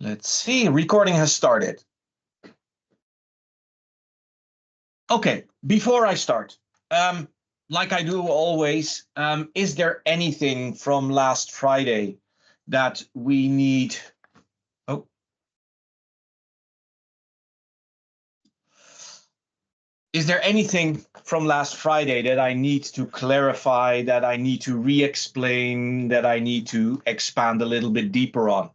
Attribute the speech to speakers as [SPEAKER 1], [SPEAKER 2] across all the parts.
[SPEAKER 1] Let's see, recording has started. Okay, before I start, like I do always, is there anything from last Friday that we need? Oh, is there anything from last Friday that I need to clarify, that I need to re-explain, that I need to expand a little bit deeper on?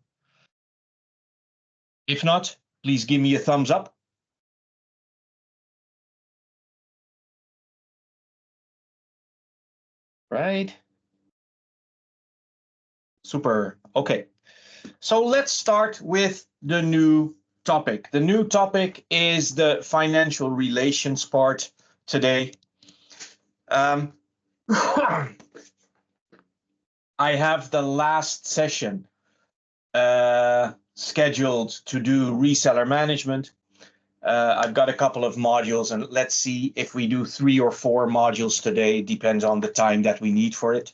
[SPEAKER 1] If not, please give me a thumbs up. Right. Super. Okay. So let's start with the new topic. The new topic is the financial relations part today. I have the last session scheduled to do reseller management. I've got a couple of modules, and let's see if we do 3 or 4 modules today. It depends on the time that we need for it.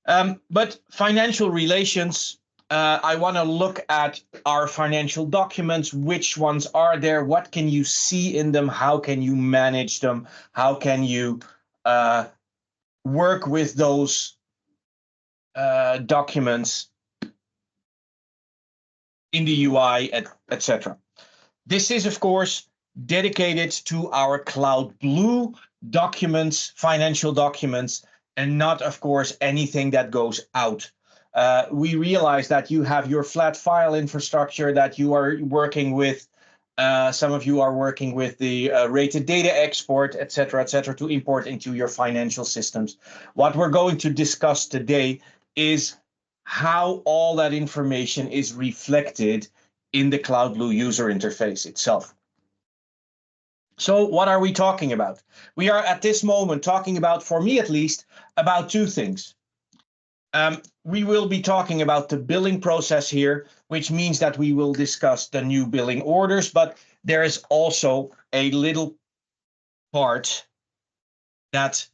[SPEAKER 1] But financial relations, I want to look at our financial documents. Which ones are there? What can you see in them? How can you manage them? How can you work with those documents in the UI, etc. This is, of course, dedicated to our Cloud Blue documents, financial documents, and not, of course, anything that goes out. We realize that you have your flat file infrastructure that you are working with. Some of you are working with the rated data export, et cetera, to import into your financial systems. What we're going to discuss today is how all that information is reflected in the Cloud Blue user interface itself. So what are we talking about? We are at this moment talking about, for me at least, about 2 things. We will be talking about the billing process here, which means that we will discuss the new billing orders, but there is also a little part that,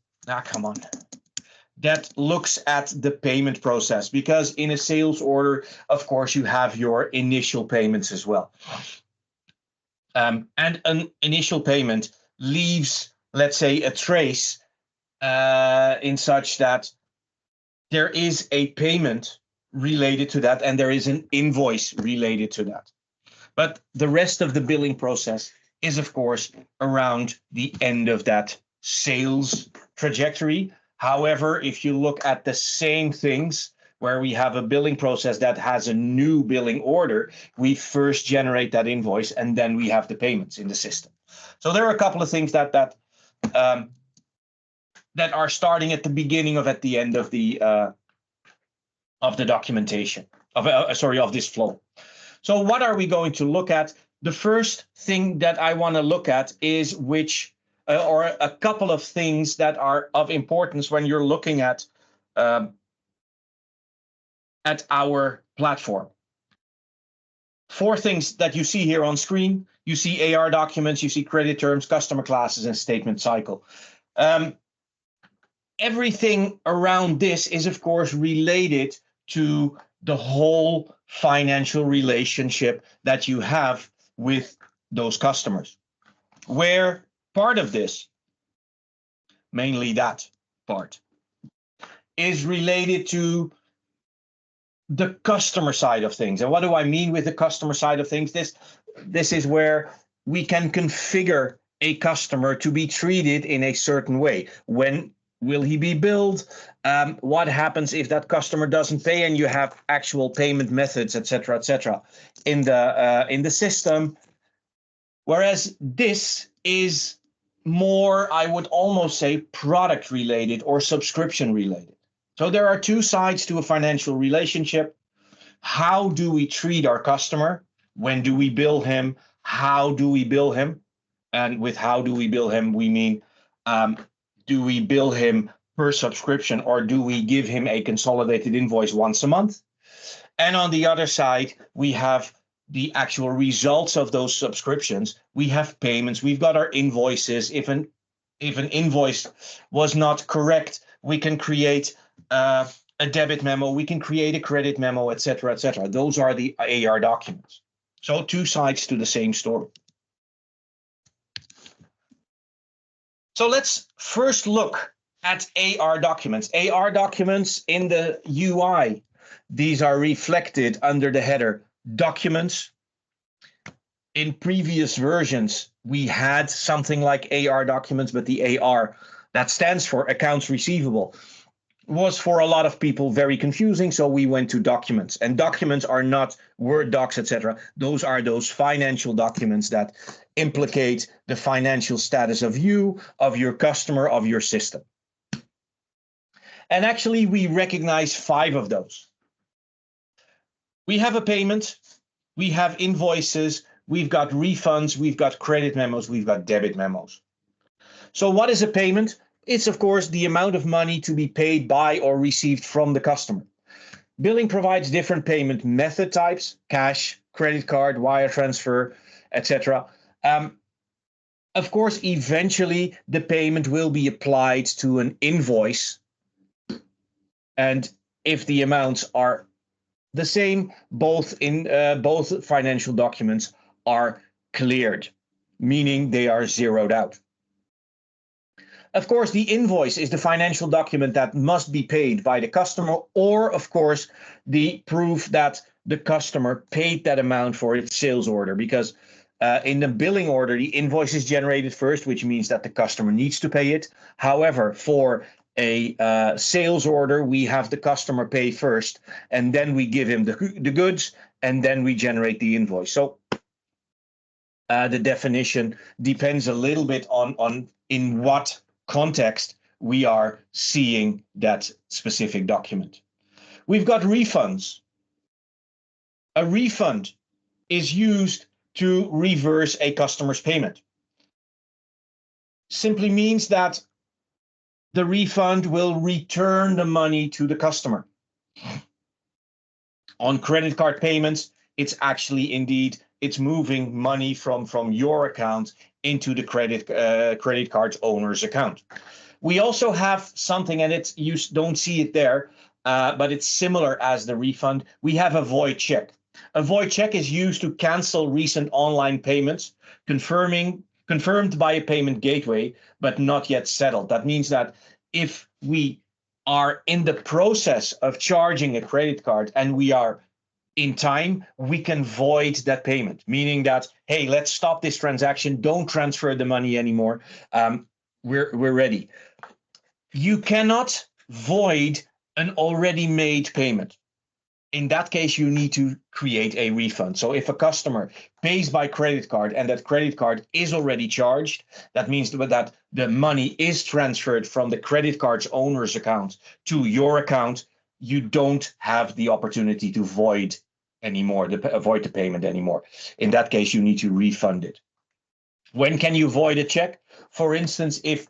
[SPEAKER 1] that looks at the payment process, because in a sales order, of course, you have your initial payments as well. And an initial payment leaves, let's say, a trace in such that there is a payment related to that, and there is an invoice related to that. But the rest of the billing process is, of course, around the end of that sales trajectory. However, if you look at the same things where we have a billing process that has a new billing order, we first generate that invoice and then we have the payments in the system. So there are a couple of things that are starting at the beginning of at the end of the documentation of this flow. So what are we going to look at? The first thing that I want to look at is or a couple of things that are of importance when you're looking at our platform. 4 things that you see here on screen. You see AR documents, you see credit terms, customer classes, and statement cycle. Everything around this is, of course, related to the whole financial relationship that you have with those customers, where part of this, mainly that part, is related to the customer side of things. And what do I mean with the customer side of things? This is where we can configure a customer to be treated in a certain way. When will he be billed? What happens if that customer doesn't pay, and you have actual payment methods, et cetera, in the system. Whereas this is more, I would almost say, product related or subscription related. So there are 2 sides to a financial relationship. How do we treat our customer? When do we bill him? How do we bill him? And with how do we bill him, we mean, do we bill him per subscription, or do we give him a consolidated invoice once a month? And on the other side, we have the actual results of those subscriptions. We have payments. We've got our invoices. If an invoice was not correct, we can create a debit memo, we can create a credit memo, etc., etc. Those are the AR documents. So two sides to the same story. So let's first look at AR documents. AR documents in the UI, these are reflected under the header documents. In previous versions, we had something like AR documents, but the AR, that stands for accounts receivable, was for a lot of people very confusing. So we went to documents, and documents are not Word docs, etc. Those are those financial documents that implicate the financial status of you, of your customer, of your system. And actually, we recognize 5 of those. We have a payment, we have invoices, we've got refunds, we've got credit memos, we've got debit memos. So what is a payment? It's, of course, the amount of money to be paid by or received from the customer. Billing provides different payment method types: cash, credit card, wire transfer, etc. Of course, eventually the payment will be applied to an invoice. And if the amounts are the same, both financial documents are cleared, meaning they are zeroed out. Of course, the invoice is the financial document that must be paid by the customer, or of course, the proof that the customer paid that amount for its sales order, because in the billing order, the invoice is generated first, which means that the customer needs to pay it. However, for a sales order, we have the customer pay first, and then we give him the goods, and then we generate the invoice. So the definition depends a little bit on in what context we are seeing that specific document. We've got refunds. A refund is used to reverse a customer's payment. Simply means that the refund will return the money to the customer. On credit card payments, it's actually indeed, it's moving money from your account into the credit card owner's account. We also have something, and it's, you don't see it there, but it's similar as the refund. We have a void check. A void check is used to cancel recent online payments, confirmed by a payment gateway, but not yet settled. That means that if we are in the process of charging a credit card and we are in time, we can void that payment, meaning that, hey, let's stop this transaction, don't transfer the money anymore, we're ready. You cannot void an already made payment. In that case, you need to create a refund. So if a customer pays by credit card and that credit card is already charged, that means that the money is transferred from the credit card's owner's account to your account, you don't have the opportunity to void anymore, avoid the payment anymore. In that case, you need to refund it. When can you void a check? For instance, if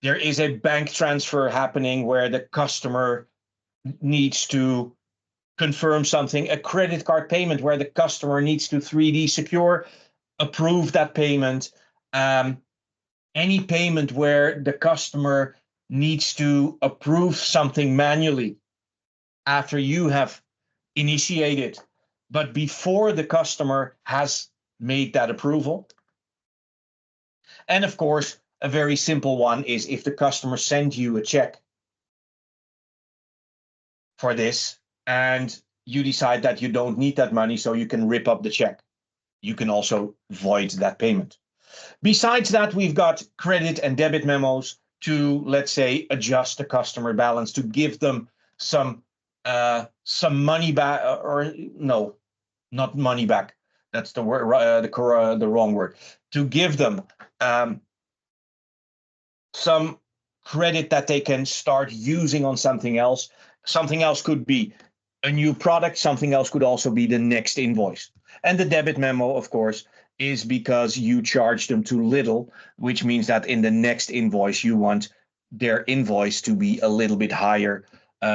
[SPEAKER 1] there is a bank transfer happening where the customer needs to confirm something, a credit card payment where the customer needs to 3D Secure approve that payment, any payment where the customer needs to approve something manually after you have initiated, but before the customer has made that approval. And of course, a very simple one is if the customer sends you a check for this, and you decide that you don't need that money, so you can rip up the check. You can also void that payment. Besides that, we've got credit and debit memos to, let's say, adjust the customer balance, to give them some money back, or no, not money back. That's the word, the wrong word. To give them some credit that they can start using on something else. Something else could be a new product. Something else could also be the next invoice. And the debit memo, of course, is because you charge them too little, which means that in the next invoice, you want their invoice to be a little bit higher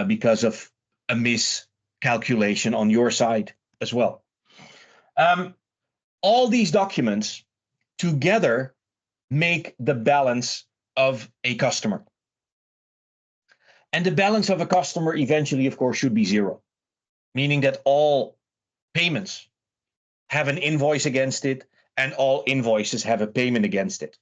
[SPEAKER 1] because of a miscalculation on your side as well. All these documents together make the balance of a customer. And the balance of a customer eventually, of course, should be zero, meaning that all payments have an invoice against it and all invoices have a payment against it.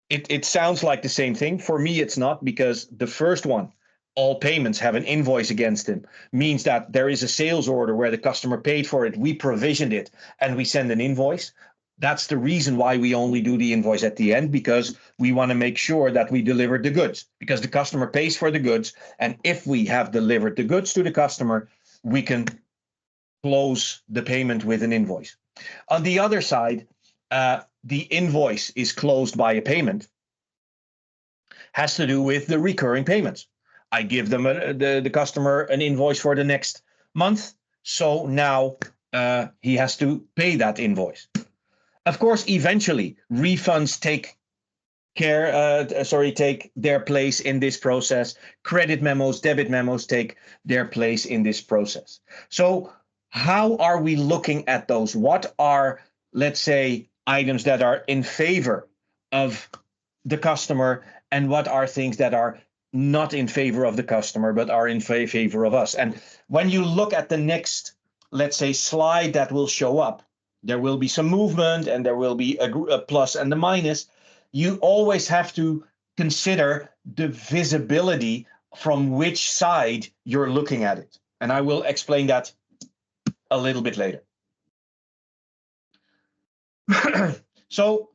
[SPEAKER 1] It sounds like the same thing. For me, it's not, because the first one, all payments have an invoice against them, means that there is a sales order where the customer paid for it, we provisioned it, and we send an invoice. That's the reason why we only do the invoice at the end, because we want to make sure that we deliver the goods, because the customer pays for the goods. And if we have delivered the goods to the customer, we can close the payment with an invoice. On the other side, the invoice is closed by a payment, has to do with the recurring payments. I give them the customer an invoice for the next month, so now he has to pay that invoice. Of course, eventually refunds take their place in this process. Credit memos, debit memos take their place in this process. So how are we looking at those? What are, let's say, items that are in favor of the customer, and what are things that are not in favor of the customer but are in favor of us? And when you look at the next, let's say, slide that will show up, there will be some movement and there will be a plus and a minus. You always have to consider the visibility from which side you're looking at it. And I will explain that a little bit later. So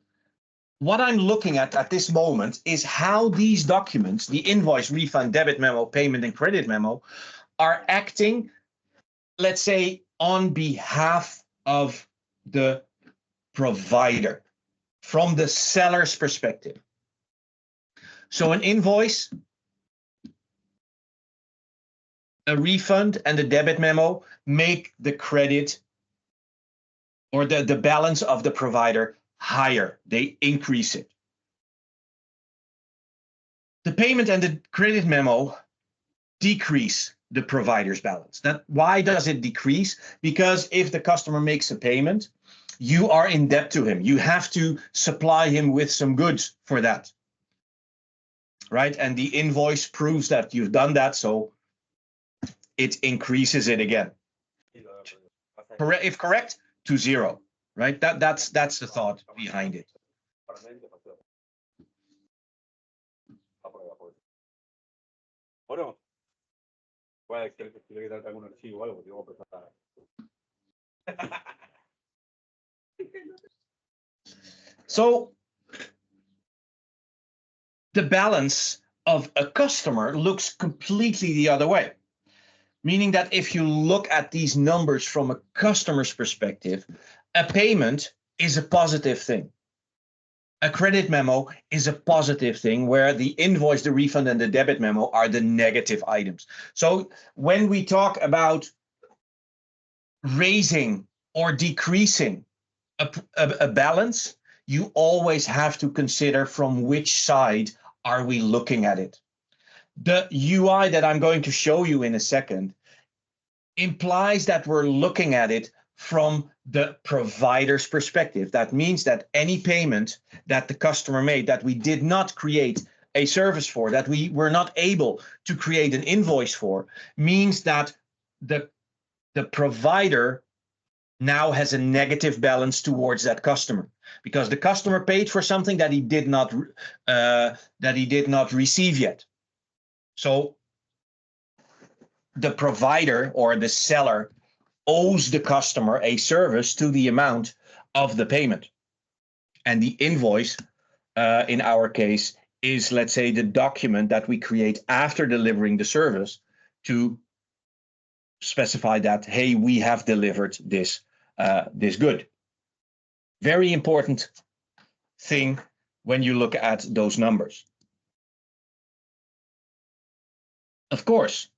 [SPEAKER 1] what I'm looking at this moment is how these documents, the invoice, refund, debit memo, payment, and credit memo, are acting, let's say, on behalf of the provider from the seller's perspective. So an invoice, a refund, and a debit memo make the credit or the balance of the provider higher. They increase it. The payment and the credit memo decrease the provider's balance. Why does it decrease? Because if the customer makes a payment, you are in debt to him. You have to supply him with some goods for that, right? And the invoice proves that you've done that, so it increases it again. If correct, to zero, right? That's the thought behind it. So the balance of a customer looks completely the other way, meaning that if you look at these numbers from a customer's perspective, a payment is a positive thing. A credit memo is a positive thing, where the invoice, the refund, and the debit memo are the negative items. So when we talk about raising or decreasing a balance, you always have to consider from which side are we looking at it. The UI that I'm going to show you in a second implies that we're looking at it from the provider's perspective. That means that any payment that the customer made that we did not create a service for, that we were not able to create an invoice for, means that the provider now has a negative balance towards that customer, because the customer paid for something that he did not receive yet. So the provider or the seller owes the customer a service to the amount of the payment. And the invoice, in our case, is, let's say, the document that we create after delivering the service to specify that, hey, we have delivered this good. Very important thing when you look at those numbers. Of course,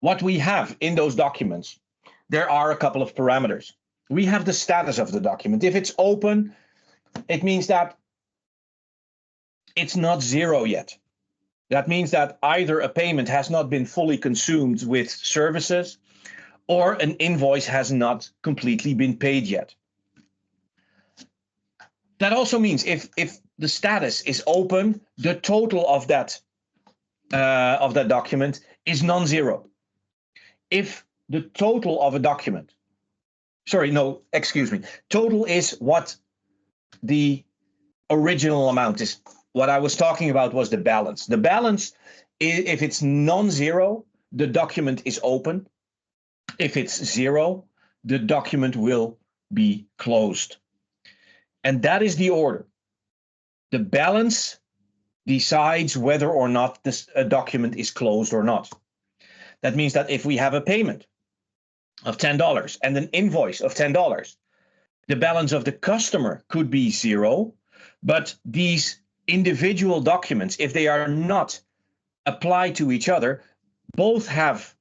[SPEAKER 1] what we have in those documents, there are a couple of parameters. We have the status of the document. If it's open, it means that it's not zero yet. That means that either a payment has not been fully consumed with services, or an invoice has not completely been paid yet. That also means if the status is open, the total of that of that document is non-zero. If the total of a document, sorry, no, excuse me, total is what the original amount is. What I was talking about was the balance. The balance, if it's non-zero, the document is open. If it's zero, the document will be closed. And that is the order. The balance decides whether or not a document is closed or not. That means that if we have a payment of $10 and an invoice of $10, the balance of the customer could be zero, but these individual documents, if they are not applied to each other, both have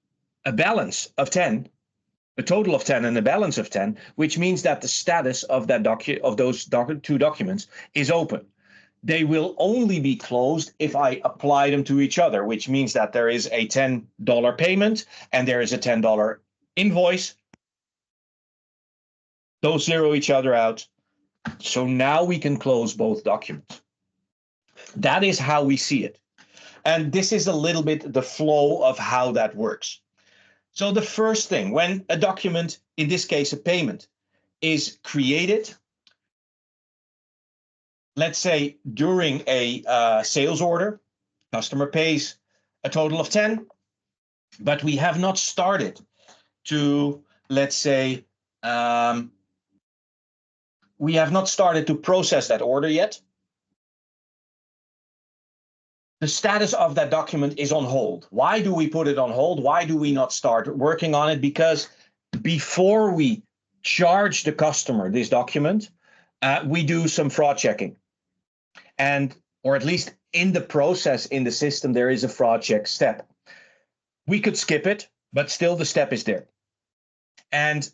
[SPEAKER 1] a balance of 10, a total of 10 and a balance of 10, which means that the status of that those two documents is open. They will only be closed if I apply them to each other, which means that there is a $10 payment and there is a $10 invoice. Those zero each other out. So now we can close both documents. That is how we see it. And this is a little bit the flow of how that works. So the first thing, when a document, in this case a payment, is created, let's say during a sales order, customer pays a total of 10, but we have not started to, let's say, we have not started to process that order yet. The status of that document is on hold. Why do we put it on hold? Why do we not start working on it? Because before we charge the customer this document, we do some fraud checking. And, or at least in the process, in the system, there is a fraud check step. We could skip it, but still the step is there. And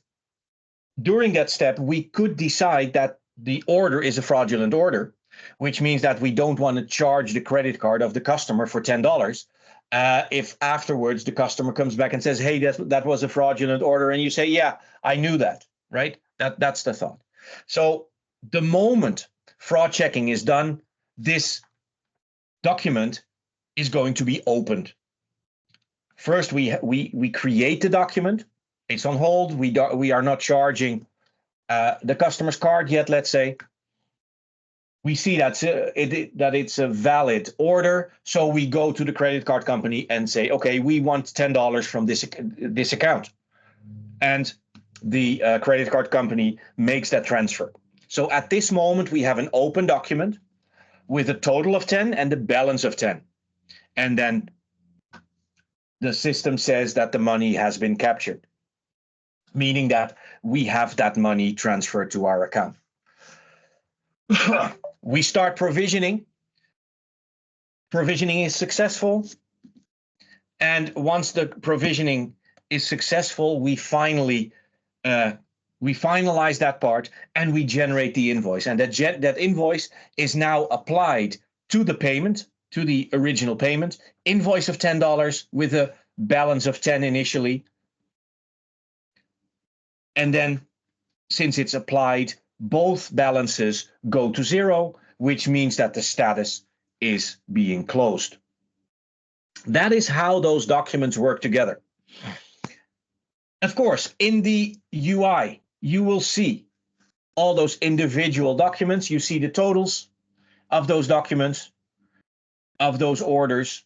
[SPEAKER 1] during that step, we could decide that the order is a fraudulent order, which means that we don't want to charge the credit card of the customer for $10. If afterwards the customer comes back and says, hey, that was a fraudulent order, and you say, yeah, I knew that, right? That's the thought. So the moment fraud checking is done, this document is going to be opened. First, we create the document. It's on hold. We are not charging the customer's card yet, let's say. We see that it's a valid order, so we go to the credit card company and say, okay, we want $10 from this account. And the credit card company makes that transfer. So at this moment, we have an open document with a total of 10 and the balance of 10. And then the system says that the money has been captured, meaning that we have that money transferred to our account. We start provisioning. Provisioning is successful. And once the provisioning is successful, we finalize that part and we generate the invoice. And that invoice is now applied to the payment, to the original payment, invoice of $10 with a balance of 10 initially. And then since it's applied, both balances go to zero, which means that the status is being closed. That is how those documents work together. Of course, in the UI, you will see all those individual documents. You see the totals of those documents, of those orders.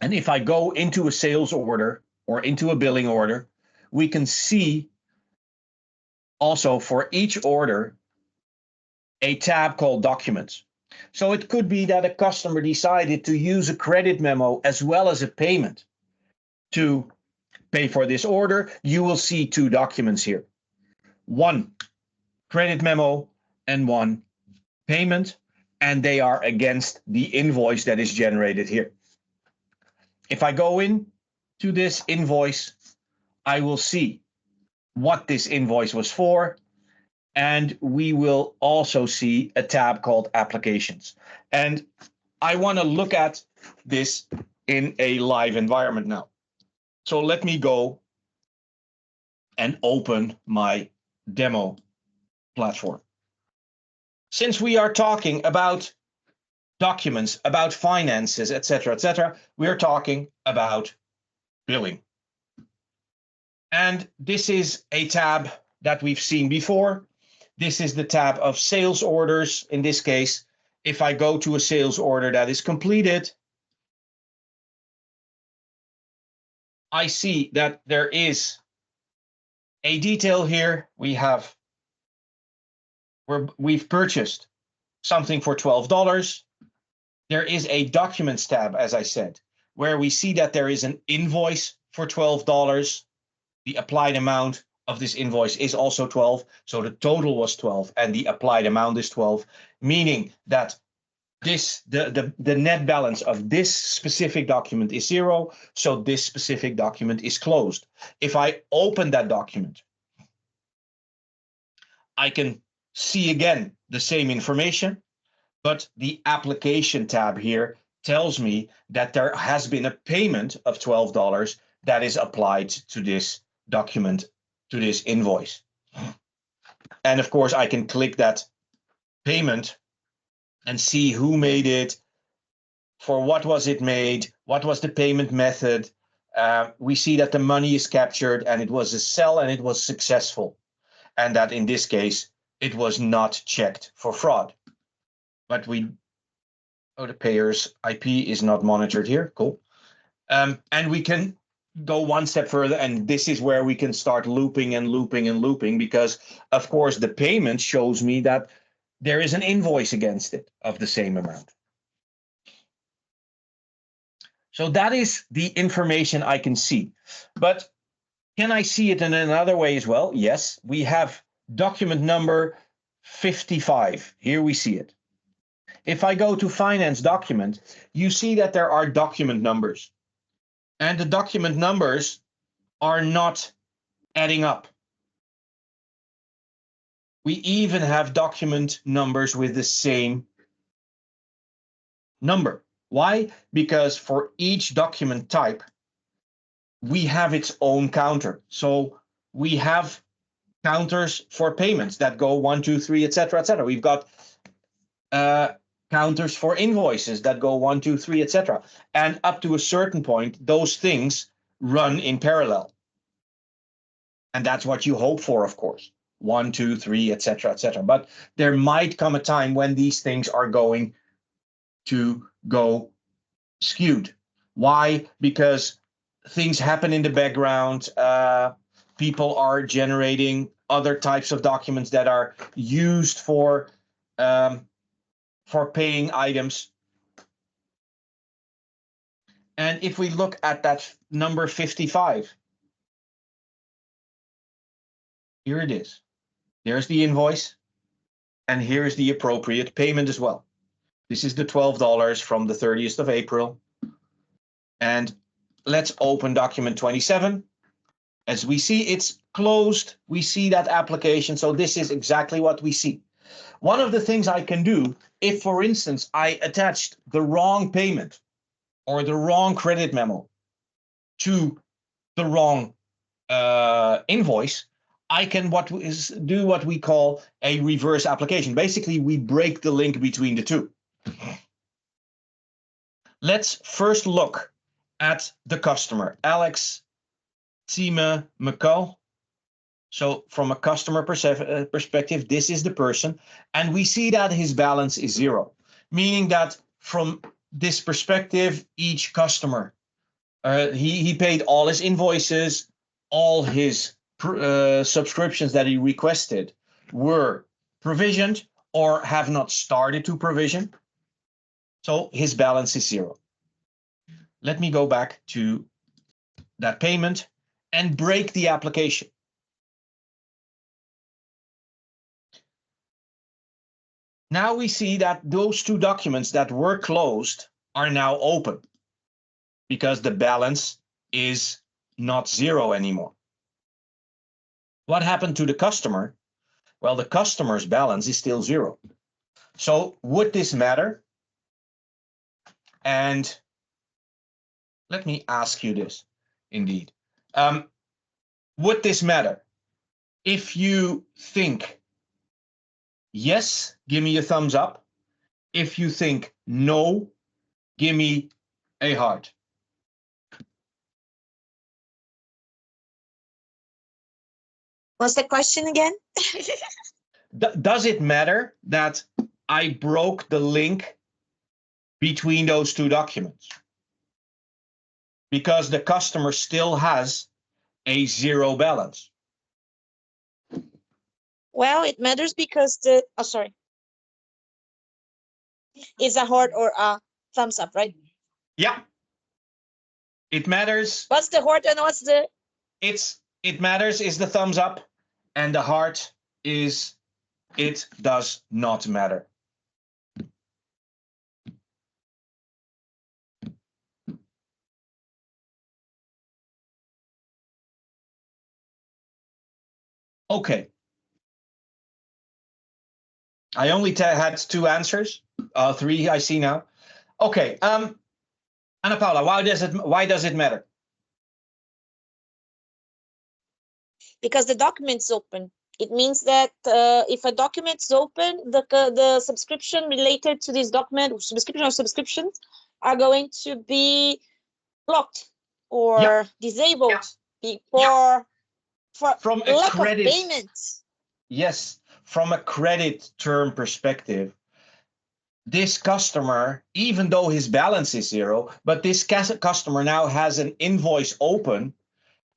[SPEAKER 1] And if I go into a sales order or into a billing order, we can see also for each order a tab called Documents. So it could be that a customer decided to use a credit memo as well as a payment to pay for this order. You will see two documents here. One credit memo and one payment, and they are against the invoice that is generated here. If I go in to this invoice, I will see what this invoice was for, and we will also see a tab called Applications. And I want to look at this in a live environment now. So let me go and open my demo platform. Since we are talking about documents about finances, etc., we are talking about billing. And this is a tab that we've seen before. This is the tab of sales orders. In this case, if I go to a sales order that is completed, I see that there is a detail here. We've purchased something for $12. There is a documents tab, as I said, where we see that there is an invoice for $12. The applied amount of this invoice is also 12. So the total was 12 and the applied amount is 12, meaning that the net balance of this specific document is 0. So this specific document is closed. If I open that document, I can see again the same information, but the application tab here tells me that there has been a payment of $12 that is applied to this document, to this invoice. And of course, I can click that payment and see who made it, for what was it made, what was the payment method. We see that the money is captured and it was a sell and it was successful. And that in this case, it was not checked for fraud. But the payer's IP is not monitored here. Cool. And we can go one step further, and this is where we can start looping and looping and looping, because of course the payment shows me that there is an invoice against it of the same amount. So that is the information I can see. But can I see it in another way as well? Yes, we have document number 55. Here we see it. If I go to finance document, you see that there are document numbers. And the document numbers are not adding up. We even have document numbers with the same number. Why? Because for each document type, we have its own counter. So we have counters for payments that go 1, 2, 3, etc., etc. We've got counters for invoices that go 1, 2, 3, etc. And up to a certain point, those things run in parallel. And that's what you hope for, of course. 1, 2, 3, etc., etc. But there might come a time when these things are going to go skewed. Why? Because things happen in the background. People are generating other types of documents that are used for paying items. And if we look at that number 55, here it is. There's the invoice, and here's the appropriate payment as well. This is the $12 from the 30th of April. And let's open document 27. As we see, it's closed. We see that application. So this is exactly what we see. One of the things I can do, if, for instance, I attached the wrong payment or the wrong credit memo to the wrong invoice, I can do what we call a reverse application. Basically, we break the link between the two. Let's first look at the customer, Alex Tima McCall. So from a customer perspective, this is the person. And we see that his balance is 0, meaning that from this perspective, each customer, he paid all his invoices, all his subscriptions that he requested were provisioned or have not started to provision. So his balance is 0. Let me go back to that payment and break the application. Now we see that those two documents that were closed are now open because the balance is not 0 anymore. What happened to the customer? Well, the customer's balance is still 0. So would this matter? And let me ask you this, indeed. Would this matter? If you think yes, give me a thumbs up. If you think no, give me a heart.
[SPEAKER 2] What's the question again?
[SPEAKER 1] Does it matter that I broke the link between those two documents? Because the customer still has a zero balance.
[SPEAKER 2] Well, it matters because sorry. It's a heart or a thumbs up, right?
[SPEAKER 1] Yeah. It matters.
[SPEAKER 2] What's the heart and what's the...
[SPEAKER 1] It matters is the thumbs up, and the heart is it does not matter. Okay. I only had two answers. Three I see now. Okay. Ana Paula, why does it matter?
[SPEAKER 2] Because the document's open. It means that if a document's open, the subscription related to this document, subscription or subscriptions, are going to be blocked or disabled for
[SPEAKER 1] from a
[SPEAKER 2] lack
[SPEAKER 1] credit,
[SPEAKER 2] of payment.
[SPEAKER 1] Yes, from a credit term perspective, this customer, even though his balance is zero, but this customer now has an invoice open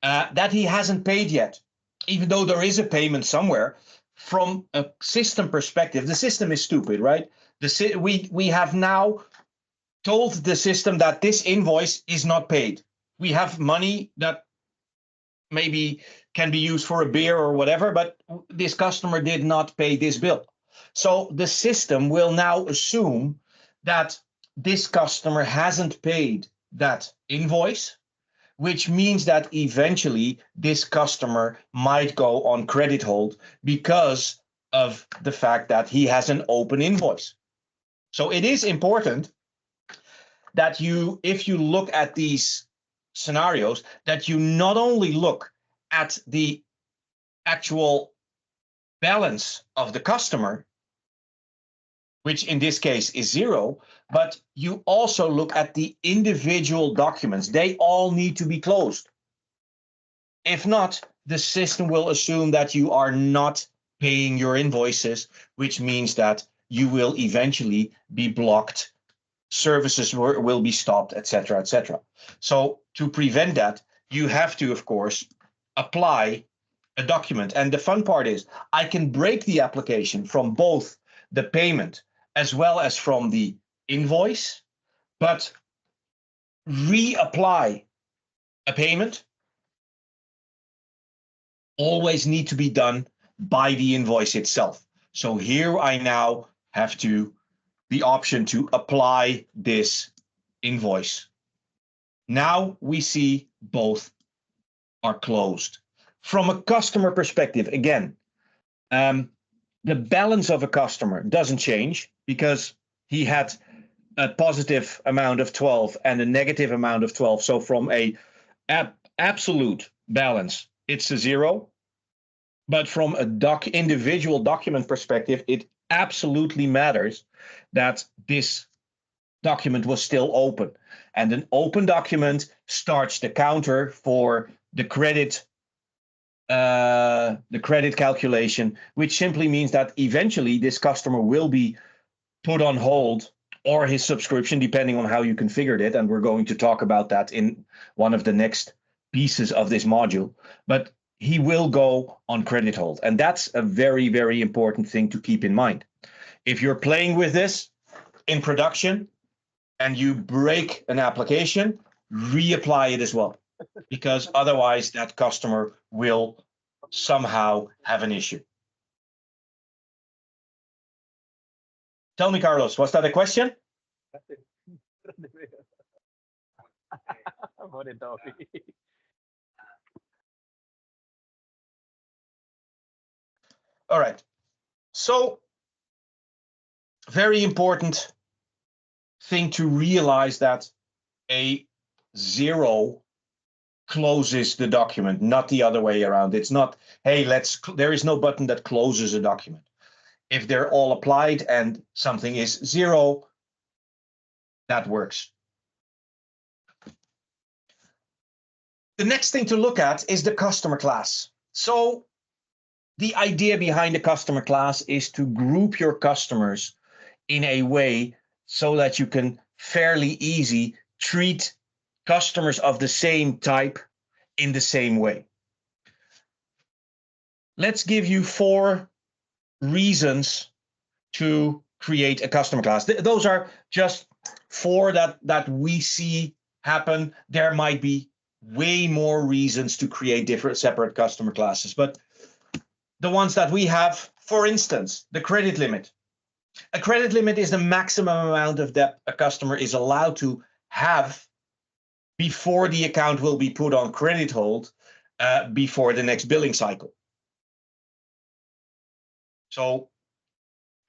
[SPEAKER 1] that he hasn't paid yet, even though there is a payment somewhere. From a system perspective, the system is stupid, right? We have now told the system that this invoice is not paid. We have money that maybe can be used for a beer or whatever, but this customer did not pay this bill. So the system will now assume that this customer hasn't paid that invoice, which means that eventually this customer might go on credit hold because of the fact that he has an open invoice. So it is important that you, if you look at these scenarios, that you not only look at the actual balance of the customer, which in this case is zero, but you also look at the individual documents. They all need to be closed. If not, the system will assume that you are not paying your invoices, which means that you will eventually be blocked, services will be stopped, etc., etc. So to prevent that, you have to, of course, apply a document. And the fun part is I can break the application from both the payment as well as from the invoice, but reapply a payment always need to be done by the invoice itself. So here I now have the option to apply this invoice. Now we see both are closed. From a customer perspective, again, the balance of a customer doesn't change because he had a positive amount of 12 and a negative amount of 12. So from a absolute balance, it's a zero. But from a individual document perspective, it absolutely matters that this document was still open. And an open document starts the counter for the credit calculation, which simply means that eventually this customer will be put on hold, or his subscription, depending on how you configured it. And we're going to talk about that in one of the next pieces of this module. But he will go on credit hold. And that's a very, very important thing to keep in mind. If you're playing with this in production and you break an application, reapply it as well, because otherwise that customer will somehow have an issue. Tell me, Carlos, was that a question? All right. So, very important thing to realize that a zero closes the document, not the other way around. It's not, hey, there is no button that closes a document. If they're all applied and something is 0, that works. The next thing to look at is the customer class. So the idea behind the customer class is to group your customers in a way so that you can fairly easy treat customers of the same type in the same way. Let's give you 4 reasons to create a customer class. Those are just 4 that we see happen. There might be way more reasons to create different separate customer classes, but the ones that we have, for instance, the credit limit. A credit limit is the maximum amount of debt a customer is allowed to have before the account will be put on credit hold before the next billing cycle. So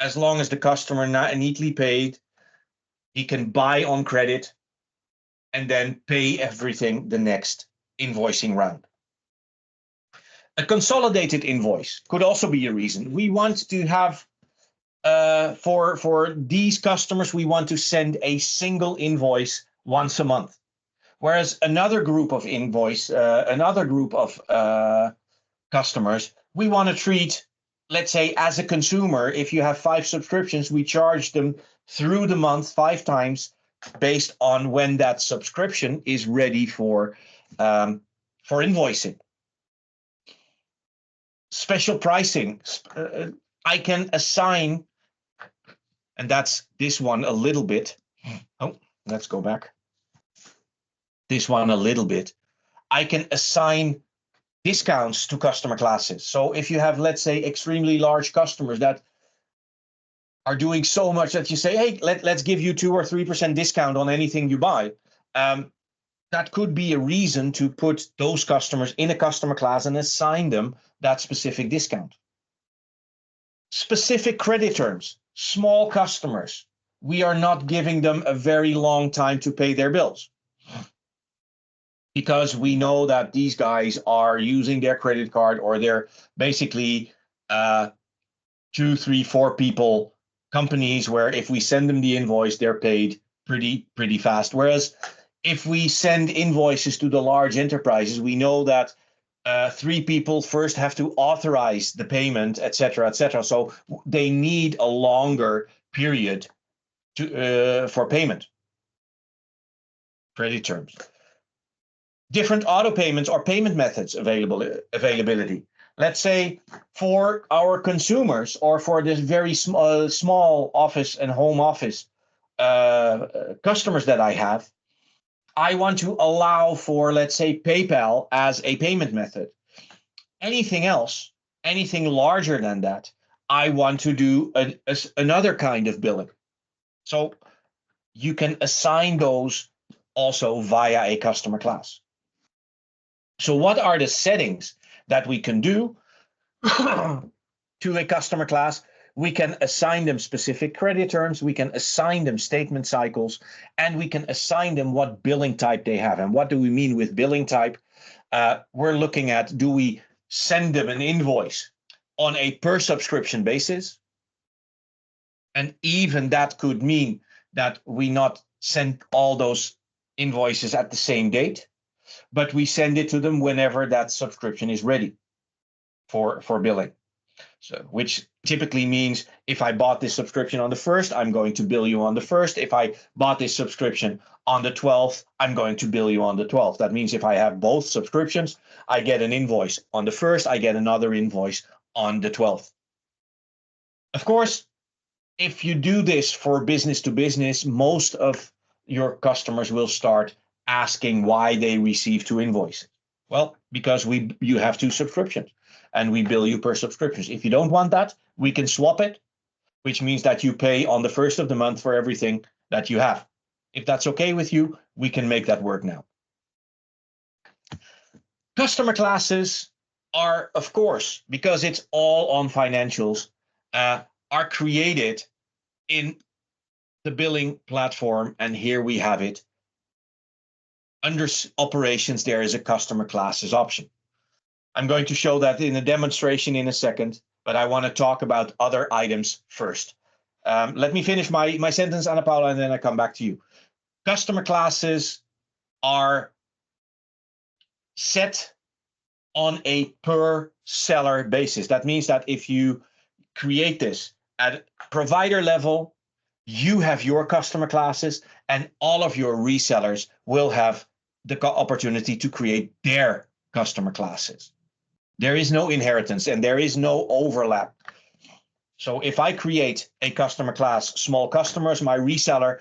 [SPEAKER 1] as long as the customer neatly paid, he can buy on credit and then pay everything the next invoicing round. A consolidated invoice could also be a reason. We want to have, for these customers, we want to send a single invoice once a month. Whereas another group of customers, we want to treat, let's say, as a consumer, if you have 5 subscriptions, we charge them through the month 5 times based on when that subscription is ready for invoicing. Special pricing, I can assign, and that's this one a little bit. Oh, let's go back. This one a little bit. I can assign discounts to customer classes. So if you have, let's say, extremely large customers that are doing so much that you say, hey, let's give you 2 or 3% discount on anything you buy. That could be a reason to put those customers in a customer class and assign them that specific discount. Specific credit terms, small customers, we are not giving them a very long time to pay their bills because we know that these guys are using their credit card, or they're basically 2, 3, 4 people companies where if we send them the invoice, they're paid pretty fast. Whereas if we send invoices to the large enterprises, we know that 3 people first have to authorize the payment, et cetera, et cetera. So they need a longer period for payment. Credit terms. Different auto payments or payment methods availability. Let's say for our consumers or for this very small office and home office customers that I have, I want to allow for, let's say, PayPal as a payment method. Anything else, anything larger than that, I want to do another kind of billing. So you can assign those also via a customer class. So what are the settings that we can do to a customer class? We can assign them specific credit terms, we can assign them statement cycles, and we can assign them what billing type they have. And what do we mean with billing type? We're looking at, do we send them an invoice on a per subscription basis? And even that could mean that we not send all those invoices at the same date, but we send it to them whenever that subscription is ready for billing. So, which typically means if I bought this subscription on the 1st, I'm going to bill you on the 1st. If I bought this subscription on the 12th, I'm going to bill you on the 12th. That means if I have both subscriptions, I get an invoice on the 1st, I get another invoice on the 12th. Of course, if you do this for business to business, most of your customers will start asking why they receive 2 invoices. Well, because you have 2 subscriptions and we bill you per subscriptions. If you don't want that, we can swap it, which means that you pay on the 1st of the month for everything that you have. If that's okay with you, we can make that work now. Customer classes are, of course, because it's all on financials, are created in the billing platform. And here we have it. Under operations, there is a customer classes option. I'm going to show that in a demonstration in a second. but I want to talk about other items first. Let me finish my sentence, Ana Paula, and then I come back to you. Customer classes are set on a per seller basis. That means that if you create this at provider level, you have your customer classes and all of your resellers will have the opportunity to create their customer classes. There is no inheritance and there is no overlap. So if I create a customer class, small customers, my reseller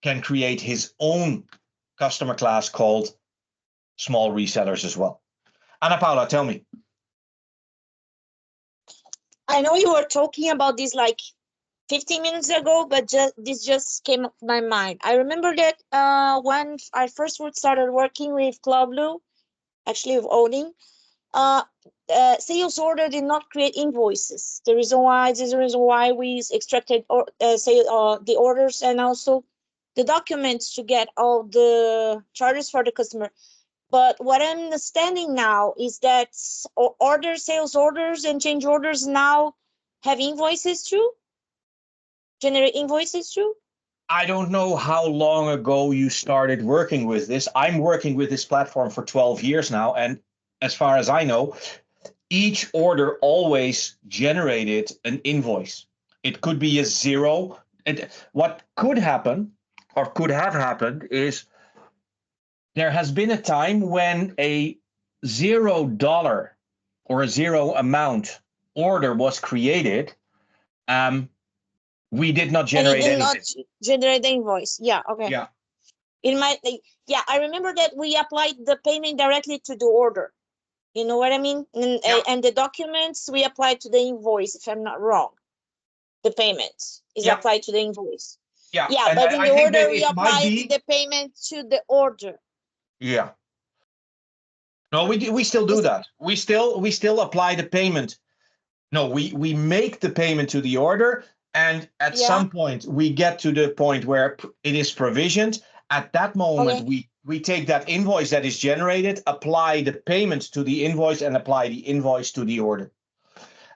[SPEAKER 1] can create his own customer class called small resellers as well. Ana Paula, tell me.
[SPEAKER 2] I know you were talking about this like 15 minutes ago, but this just came up to my mind. I remember that when I first started working with Cloudblue, actually with Odin, sales order did not create invoices. This is the reason why we extracted the orders and also the documents to get all the charges for the customer. But what I'm understanding now is that sales orders and change orders now have invoices too, generate invoices too.
[SPEAKER 1] I don't know how long ago you started working with this. I'm working with this platform for 12 years now. And as far as I know, each order always generated an invoice. It could be a zero. And what could happen or could have happened is there has been a time when a $0 or a zero amount order was created. We did not generate
[SPEAKER 2] and it did
[SPEAKER 1] anything.
[SPEAKER 2] not generate the invoice. Yeah, okay.
[SPEAKER 1] Yeah.
[SPEAKER 2] It might, yeah, I remember that we applied the payment directly to the order. You know what I mean? And the documents we applied to the invoice, if I'm not wrong. The payment is applied to the invoice.
[SPEAKER 1] Yeah.
[SPEAKER 2] Yeah,
[SPEAKER 1] And
[SPEAKER 2] but in
[SPEAKER 1] I
[SPEAKER 2] the
[SPEAKER 1] think
[SPEAKER 2] order
[SPEAKER 1] that
[SPEAKER 2] we
[SPEAKER 1] it might
[SPEAKER 2] applied
[SPEAKER 1] be.
[SPEAKER 2] the payment to the order.
[SPEAKER 1] Yeah. No, we still do that. We still apply the payment. No, we make the payment to the order, and at some point we get to the point where it is provisioned. At that moment, we take that invoice that is generated, apply the payment to the invoice, and apply the invoice to the order.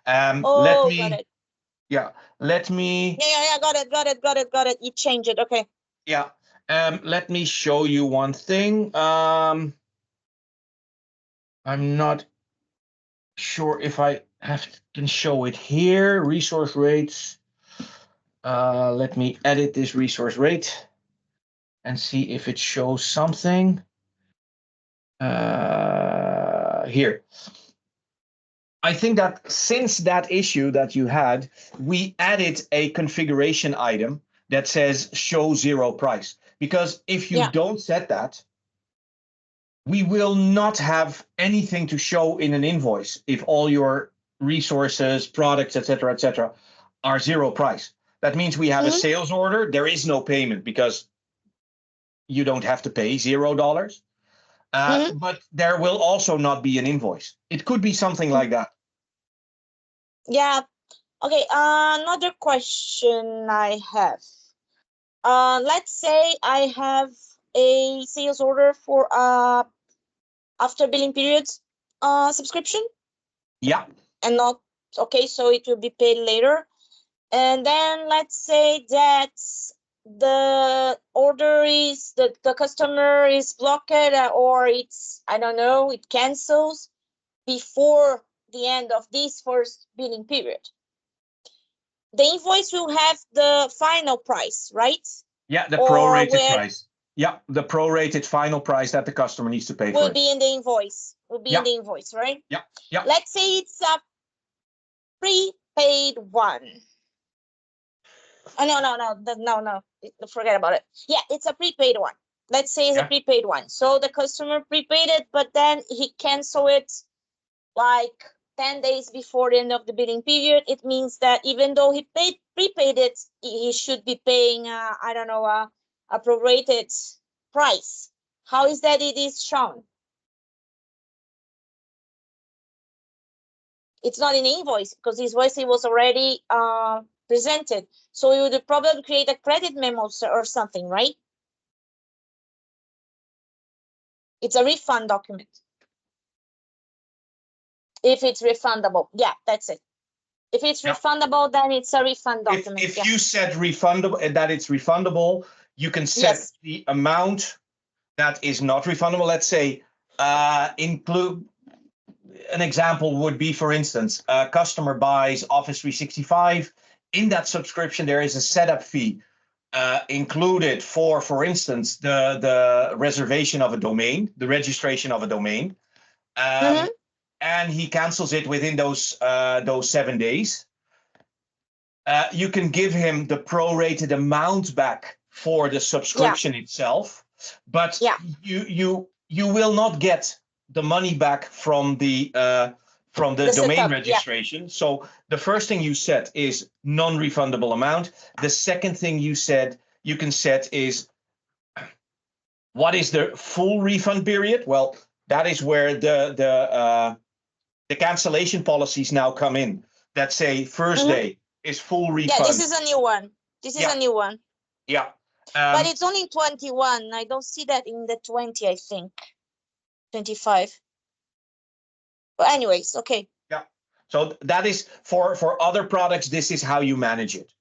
[SPEAKER 1] Let me.
[SPEAKER 2] Got it.
[SPEAKER 1] Yeah. Let me.
[SPEAKER 2] Yeah. Got it. You change it. Okay.
[SPEAKER 1] Yeah. Let me show you one thing. I'm not sure if I can show it here. Resource rates. Let me edit this resource rate and see if it shows something. Here. I think that since that issue that you had, we added a configuration item that says show zero price. Because if you don't set that, we will not have anything to show in an invoice if all your resources, products, etc., are zero price. That means we have a sales order. There is no payment because you don't have to pay $0. But there will also not be an invoice. It could be something like that.
[SPEAKER 2] Yeah. Okay. Another question I have. Let's say I have a sales order for after billing periods subscription.
[SPEAKER 1] Yeah.
[SPEAKER 2] And not okay, so it will be paid later. And then let's say that the order is the customer is blocked or it's, I don't know, it cancels before the end of this first billing period. The invoice will have the final price, right?
[SPEAKER 1] Yeah, the prorated price. Yeah, the prorated final price that the customer needs to pay for.
[SPEAKER 2] Will be in the invoice. Will be in the invoice, right?
[SPEAKER 1] Yeah. Yeah.
[SPEAKER 2] Let's say it's a prepaid one. Oh, no. Forget about it. Yeah, it's a prepaid one. Let's say it's a prepaid one. So the customer prepaid it, but then he canceled it like 10 days before the end of the billing period. It means that even though he prepaid it, he should be paying, I don't know, a prorated price. How is that it is shown? It's not in the invoice because the invoice was already presented. So you would probably create a credit memo or something, right? It's a refund document. If it's refundable. Yeah, that's it. If it's
[SPEAKER 1] Yeah.
[SPEAKER 2] refundable, then it's a refund document.
[SPEAKER 1] If you set refundable, that it's refundable, you can set
[SPEAKER 2] Yes.
[SPEAKER 1] the amount that is not refundable. Let's say include an example would be, for instance, a customer buys Office 365. In that subscription, there is a setup fee included for instance, the reservation of a domain, the registration of a domain, and he cancels it within those 7 days. You can give him the prorated amount back for the subscription itself, but you will not get the money back from the domain
[SPEAKER 2] setup,
[SPEAKER 1] registration. So the first thing you set is non-refundable amount. The second thing you can set is what is the full refund period? Well, that is where the cancellation policies now come in that say first day is full refund.
[SPEAKER 2] Yeah, this is a new one. This is a new one.
[SPEAKER 1] Yeah.
[SPEAKER 2] But it's only 21. I don't see that in the 20, I think. 25. But anyways, okay.
[SPEAKER 1] Yeah. So that is for other products, this is how you manage it.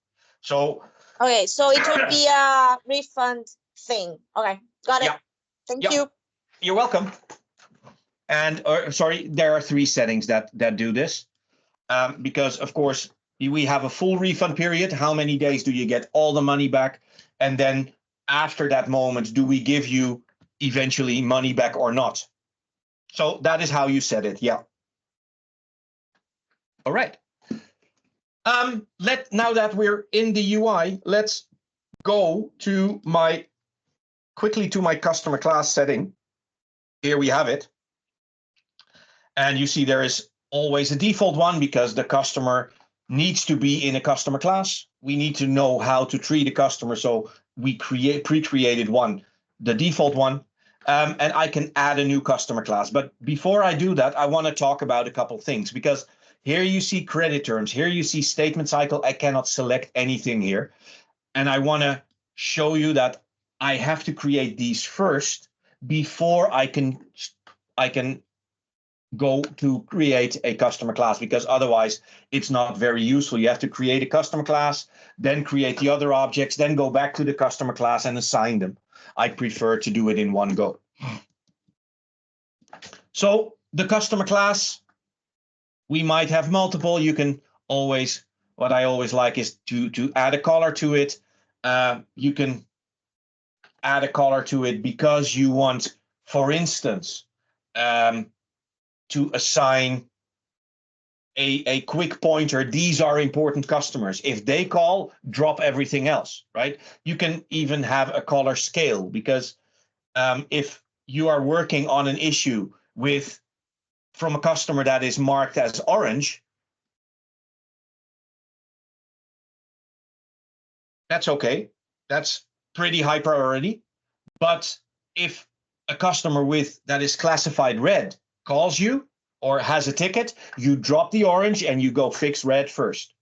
[SPEAKER 1] So
[SPEAKER 2] okay, so it would be a refund thing. Okay, got it. Thank you.
[SPEAKER 1] You're welcome. And sorry, there are 3 settings that do this. Because of course we have a full refund period. How many days do you get all the money back? And then after that moment, do we give you eventually money back or not? So that is how you set it. Yeah. All right. Now that we're in the UI, let's go quickly to my customer class setting. Here we have it. And you see there is always a default one because the customer needs to be in a customer class. We need to know how to treat a customer. So we pre-created one, the default one, and I can add a new customer class. But before I do that, I want to talk about a couple things because here you see credit terms. Here you see statement cycle. I cannot select anything here. And I want to show you that I have to create these first before I can go to create a customer class, because otherwise it's not very useful. You have to create a customer class, then create the other objects, then go back to the customer class and assign them. I prefer to do it in one go. So the customer class, we might have multiple. You can always, what I always like is to add a color to it. You can add a color to it because you want, for instance, to assign a quick pointer. These are important customers. If they call, drop everything else, right? You can even have a color scale because if you are working on an issue from a customer that is marked as orange, that's okay. That's pretty high priority. But if a customer that is classified red calls you or has a ticket, you drop the orange and you go fix red first,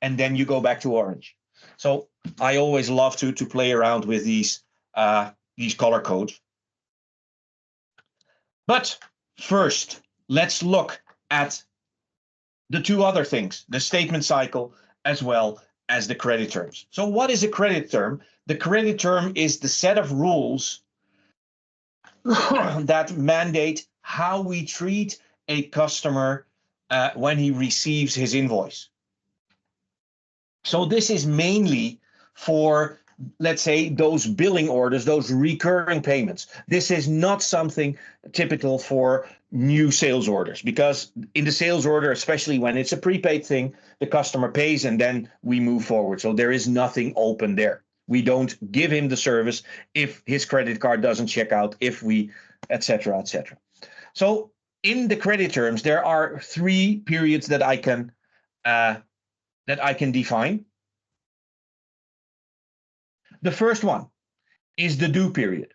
[SPEAKER 1] and then you go back to orange. So I always love to play around with these color codes. But first, let's look at the 2 other things, the statement cycle as well as the credit terms. So what is a credit term? The credit term is the set of rules that mandate how we treat a customer when he receives his invoice. So this is mainly for, let's say, those billing orders, those recurring payments. This is not something typical for new sales orders, because in the sales order, especially when it's a prepaid thing, the customer pays and then we move forward. So there is nothing open there. We don't give him the service if his credit card doesn't check out, if we, et cetera, et cetera. So in the credit terms, there are 3 periods that I can define. The first one is the due period.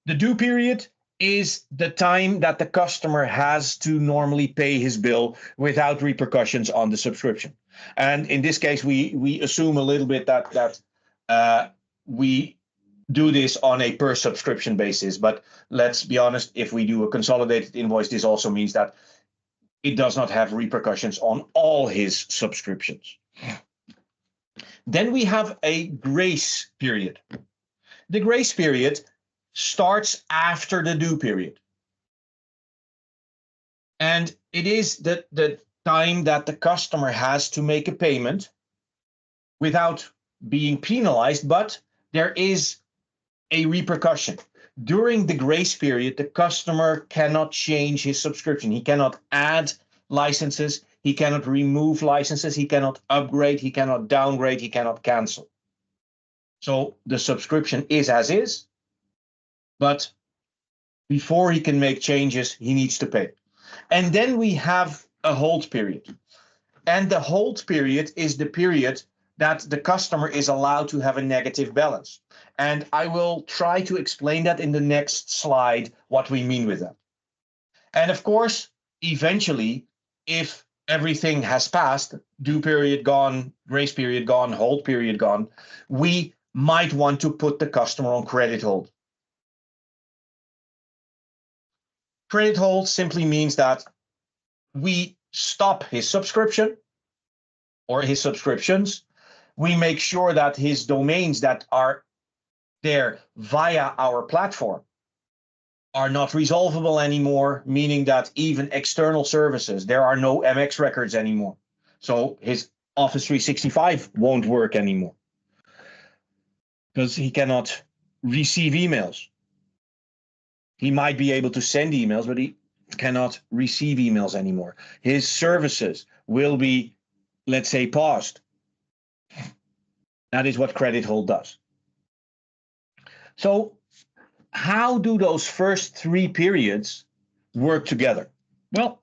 [SPEAKER 1] The due period is the time that the customer has to normally pay his bill without repercussions on the subscription. And in this case, we assume a little bit that we do this on a per subscription basis. But let's be honest, if we do a consolidated invoice, this also means that it does not have repercussions on all his subscriptions. Then we have a grace period. The grace period starts after the due period. And it is the time that the customer has to make a payment without being penalized, but there is a repercussion. During the grace period, the customer cannot change his subscription. He cannot add licenses. He cannot remove licenses. He cannot upgrade. He cannot downgrade. He cannot cancel. So the subscription is as is, but before he can make changes, he needs to pay. And then we have a hold period. And the hold period is the period that the customer is allowed to have a negative balance. And I will try to explain that in the next slide, what we mean with that. And of course, eventually, if everything has passed, due period gone, grace period gone, hold period gone, we might want to put the customer on credit hold. Credit hold simply means that we stop his subscription or his subscriptions. We make sure that his domains that are there via our platform are not resolvable anymore, meaning that even external services, there are no MX records anymore. So his Office 365 won't work anymore because he cannot receive emails. He might be able to send emails, but he cannot receive emails anymore. His services will be, let's say, paused. That is what credit hold does. So how do those first three periods work together? Well,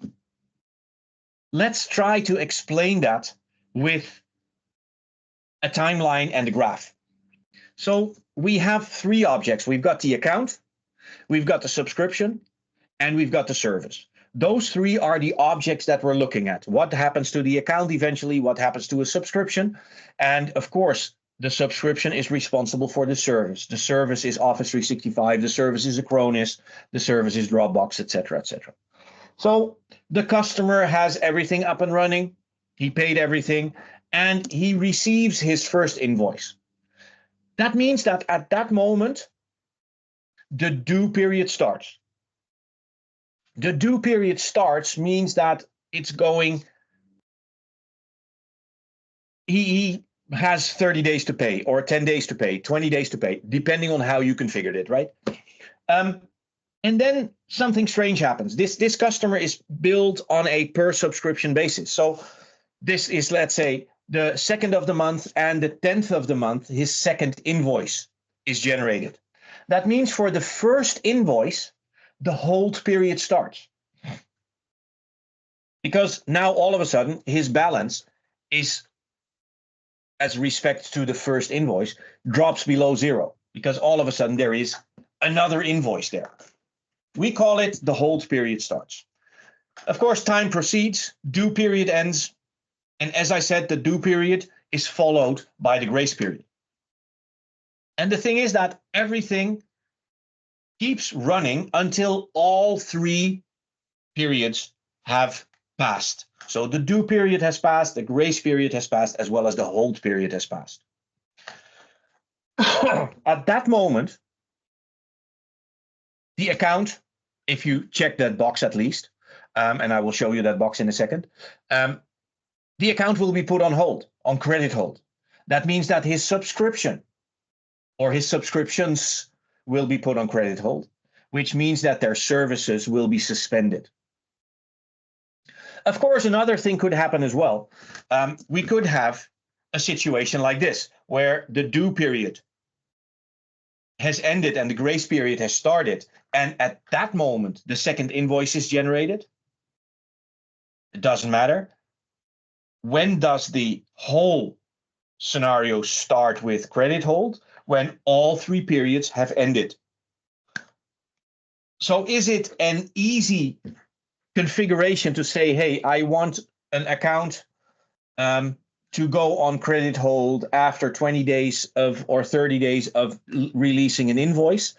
[SPEAKER 1] let's try to explain that with a timeline and a graph. So we have three objects. We've got the account, we've got the subscription, and we've got the service. Those three are the objects that we're looking at. What happens to the account eventually, what happens to a subscription, and of course, the subscription is responsible for the service. The service is Office 365, the service is Acronis, the service is Dropbox, etc., etc. So the customer has everything up and running, he paid everything, and he receives his first invoice. That means that at that moment, the due period starts. The due period starts means that it's going, he has 30 days to pay, or 10 days to pay, 20 days to pay, depending on how you configured it, right? And then something strange happens. This customer is billed on a per subscription basis. So this is, let's say, the 2nd of the month and the 10th of the month, his second invoice is generated. That means for the first invoice, the hold period starts. Because now all of a sudden, his balance is, as respect to the first invoice, drops below zero. Because all of a sudden, there is another invoice there. We call it the hold period starts. Of course, time proceeds, due period ends. And as I said, the due period is followed by the grace period. And the thing is that everything keeps running until all three periods have passed. So the due period has passed, the grace period has passed, as well as the hold period has passed. At that moment, the account, if you check that box at least, and I will show you that box in a second, the account will be put on hold, on credit hold. That means that his subscription or his subscriptions will be put on credit hold, which means that their services will be suspended. Of course, another thing could happen as well. We could have a situation like this, where the due period has ended and the grace period has started, and at that moment, the second invoice is generated. It doesn't matter. When does the whole scenario start with credit hold? When all three periods have ended. So is it an easy configuration to say, hey, I want an account to go on credit hold after 20 days of or 30 days of releasing an invoice?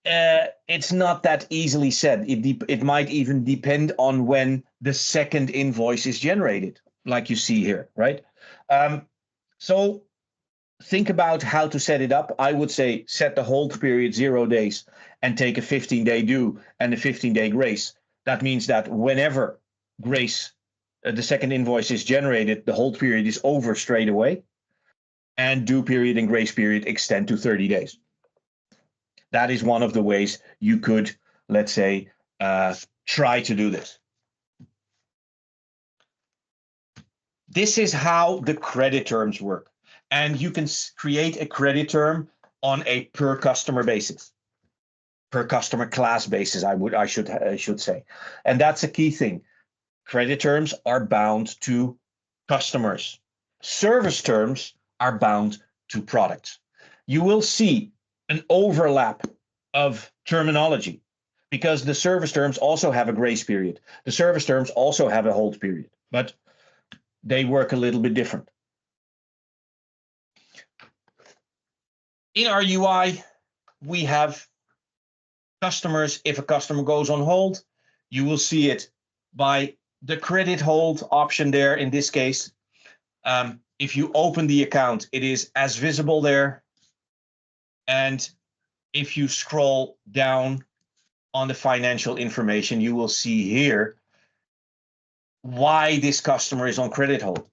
[SPEAKER 1] It's not that easily said. It might even depend on when the second invoice is generated, like you see here, right? So think about how to set it up. I would say set the hold period 0 days and take a 15-day due and a 15-day grace. That means that whenever grace, the second invoice is generated, the hold period is over straight away, and due period and grace period extend to 30 days. That is one of the ways you could, let's say, try to do this. This is how the credit terms work. And you can create a credit term on a per customer basis, per customer class basis, I should say. And that's a key thing. Credit terms are bound to customers. Service terms are bound to products. You will see an overlap of terminology because the service terms also have a grace period. The service terms also have a hold period, but they work a little bit different. In our UI, we have customers. If a customer goes on hold, you will see it by the credit hold option there in this case. If you open the account, it is as visible there. And if you scroll down on the financial information, you will see here why this customer is on credit hold.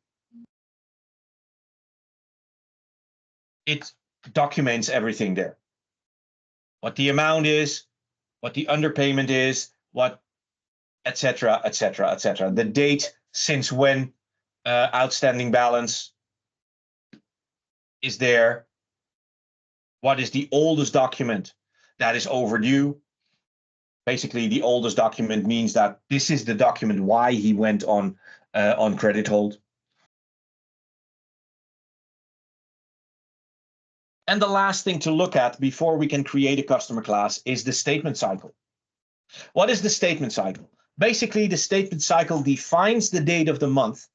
[SPEAKER 1] It documents everything there. What the amount is, what the underpayment is, what, etc., etc., etc. The date since when outstanding balance is there. What is the oldest document that is overdue? Basically, the oldest document means that this is the document why he went on credit hold. And the last thing to look at before we can create a customer class is the statement cycle. What is the statement cycle? Basically, the statement cycle defines the date of the month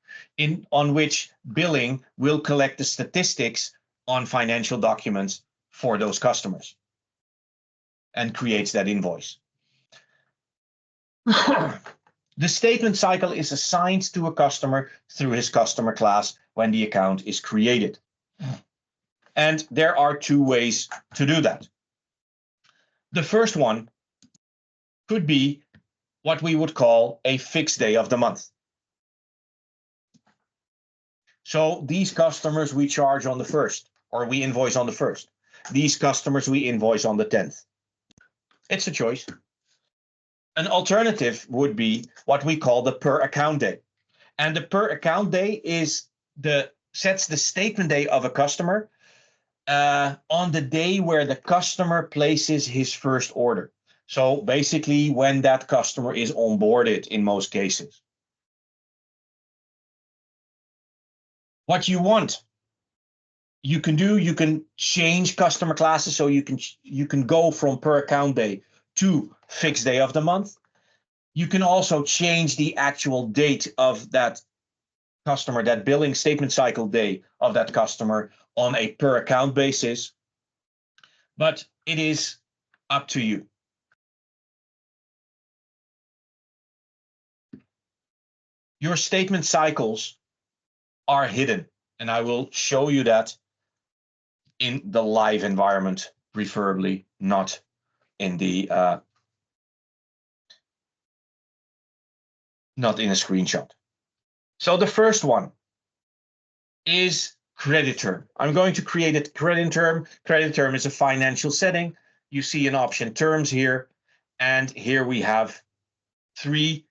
[SPEAKER 1] on which billing will collect the statistics on financial documents for those customers and creates that invoice. The statement cycle is assigned to a customer through his customer class when the account is created. And there are two ways to do that. The first one could be what we would call a fixed day of the month. So these customers we charge on the 1st, or we invoice on the 1st. These customers we invoice on the 10th. It's a choice. An alternative would be what we call the per account day. And the per account day is sets the statement day of a customer on the day where the customer places his first order. So basically when that customer is onboarded in most cases. What you want, you can change customer classes, so you can go from per account day to fixed day of the month. You can also change the actual date of that customer, that billing statement cycle day of that customer on a per account basis, but it is up to you. Your statement cycles are hidden, and I will show you that in the live environment, preferably not in the not in a screenshot. So the first one is credit term. I'm going to create a credit term. Credit term is a financial setting. You see an option terms here, and here we have 3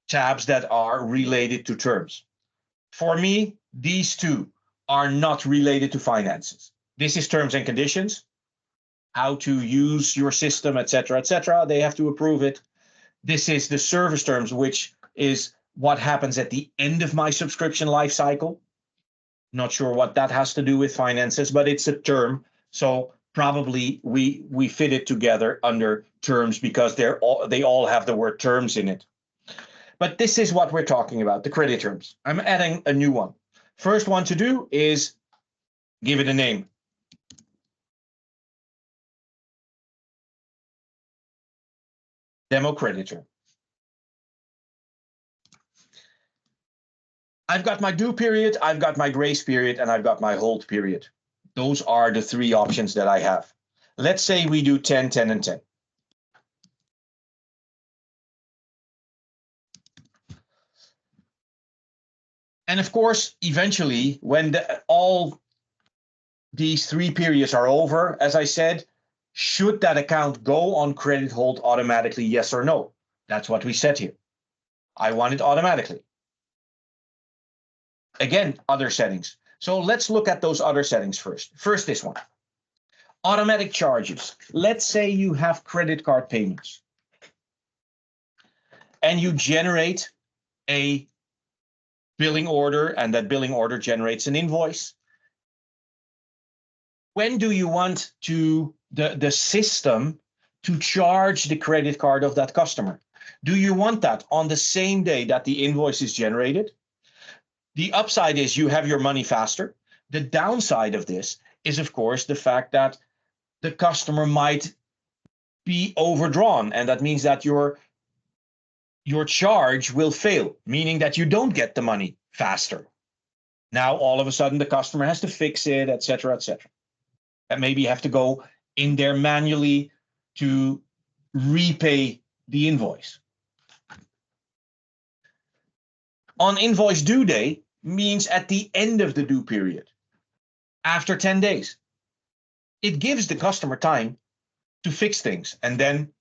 [SPEAKER 1] tabs that are related to terms. For me, these 2 are not related to finances. This is terms and conditions, how to use your system, etc., etc. They have to approve it. This is the service terms, which is what happens at the end of my subscription life cycle. Not sure what that has to do with finances, but it's a term. So probably we fit it together under terms because they all have the word terms in it. But this is what we're talking about, the credit terms. I'm adding a new one. First one to do is give it a name. Demo credit term. I've got my due period, I've got my grace period, and I've got my hold period. Those are the three options that I have. Let's say we do 10, 10, and 10. And of course, eventually, when all these three periods are over, as I said, should that account go on credit hold automatically, yes or no? That's what we said here. I want it automatically. Again, other settings. So let's look at those other settings first. First, this one. Automatic charges. Let's say you have credit card payments and you generate a billing order, and that billing order generates an invoice. When do you want the system to charge the credit card of that customer? Do you want that on the same day that the invoice is generated? The upside is you have your money faster. The downside of this is, of course, the fact that the customer might be overdrawn, and that means that your charge will fail, meaning that you don't get the money faster. Now, all of a sudden, the customer has to fix it, etc., etc. And maybe you have to go in there manually to repay the invoice. On invoice due day means at the end of the due period, after 10 days. It gives the customer time to fix things, and then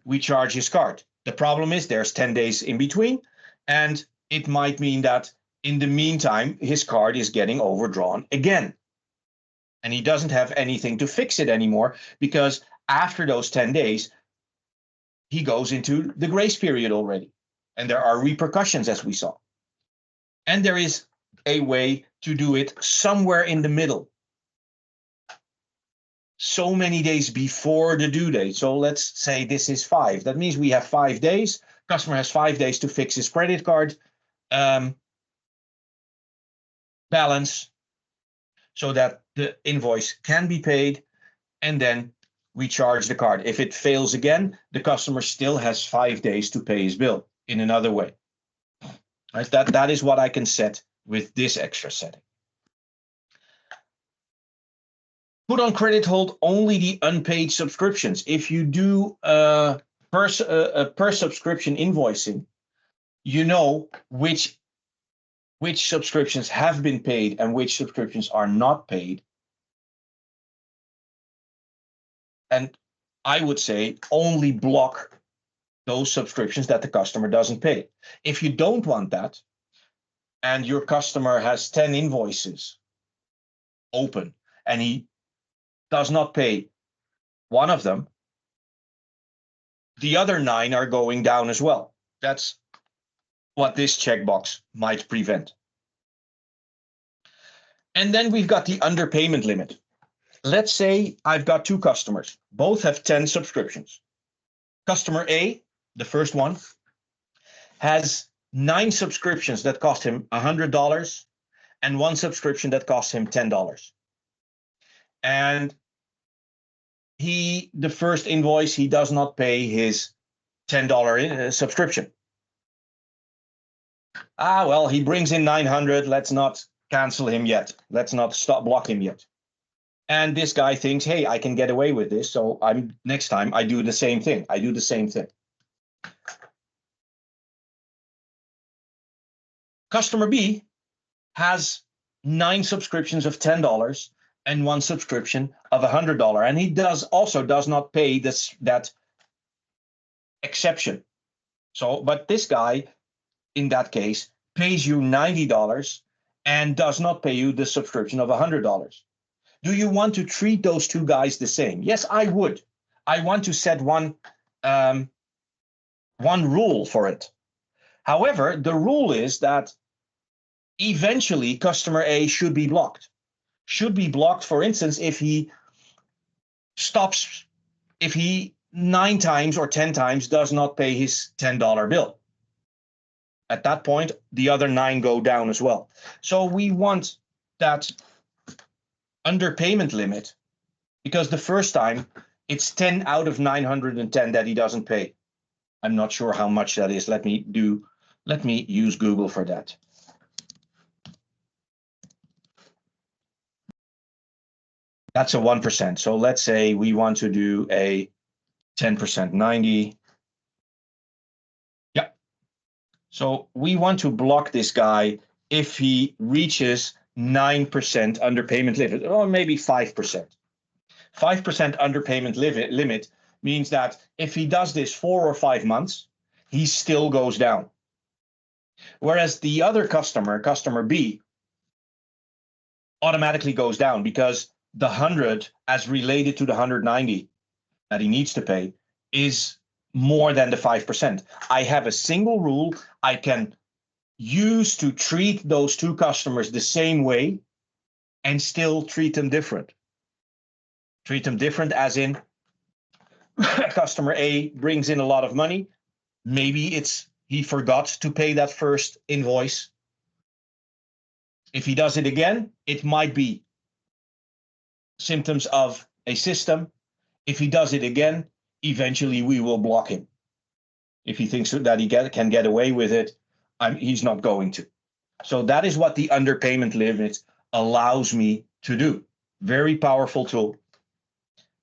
[SPEAKER 1] we charge his card. The problem is there's 10 days in between, and it might mean that in the meantime, his card is getting overdrawn again. And he doesn't have anything to fix it anymore, because after those 10 days, he goes into the grace period already. And there are repercussions, as we saw. And there is a way to do it somewhere in the middle. So many days before the due date. So let's say this is 5. That means we have 5 days. Customer has 5 days to fix his credit card balance so that the invoice can be paid, and then we charge the card. If it fails again, the customer still has 5 days to pay his bill in another way. Right? That is what I can set with this extra setting. Put on credit hold only the unpaid subscriptions. If you do per subscription invoicing, you know which subscriptions have been paid and which subscriptions are not paid. And I would say only block those subscriptions that the customer doesn't pay. If you don't want that, and your customer has 10 invoices open and he does not pay one of them, the other 9 are going down as well. That's what this checkbox might prevent. And then we've got the underpayment limit. Let's say I've got 2 customers. Both have 10 subscriptions. Customer A, the first one, has 9 subscriptions that cost him $100 and 1 subscription that costs him $10. And the first invoice, he does not pay his $10 subscription. Well, he brings in 900. Let's not cancel him yet. Let's not block him yet. And this guy thinks, hey, I can get away with this. So next time I do the same thing. I do the same thing. Customer B has 9 subscriptions of $10 and 1 subscription of $100, and he does not pay that exception. So, but this guy, in that case, pays you $90 and does not pay you the subscription of $100. Do you want to treat those 2 guys the same? Yes, I would. I want to set one rule for it. However, the rule is that eventually customer A should be blocked. Should be blocked, for instance, if he 9 times or 10 times does not pay his $10 bill. At that point, the other 9 go down as well. So we want that underpayment limit, because the first time it's 10 out of 910 that he doesn't pay. I'm not sure how much that is. Let me use Google for that. That's a 1%. So let's say we want to do a 10%, 90. Yeah. So we want to block this guy if he reaches 9% underpayment limit, or maybe 5%. 5% underpayment limit means that if he does this 4 or 5 months, he still goes down. Whereas the other customer, customer B, automatically goes down because the 100 as related to the 190 that he needs to pay is more than the 5%. I have a single rule I can use to treat those two customers the same way and still treat them different. Treat them different as in customer A brings in a lot of money. Maybe it's he forgot to pay that first invoice. If he does it again, it might be symptoms of a system. If he does it again, eventually we will block him. If he thinks that he can get away with it, he's not going to. So that is what the underpayment limit allows me to do. Very powerful tool.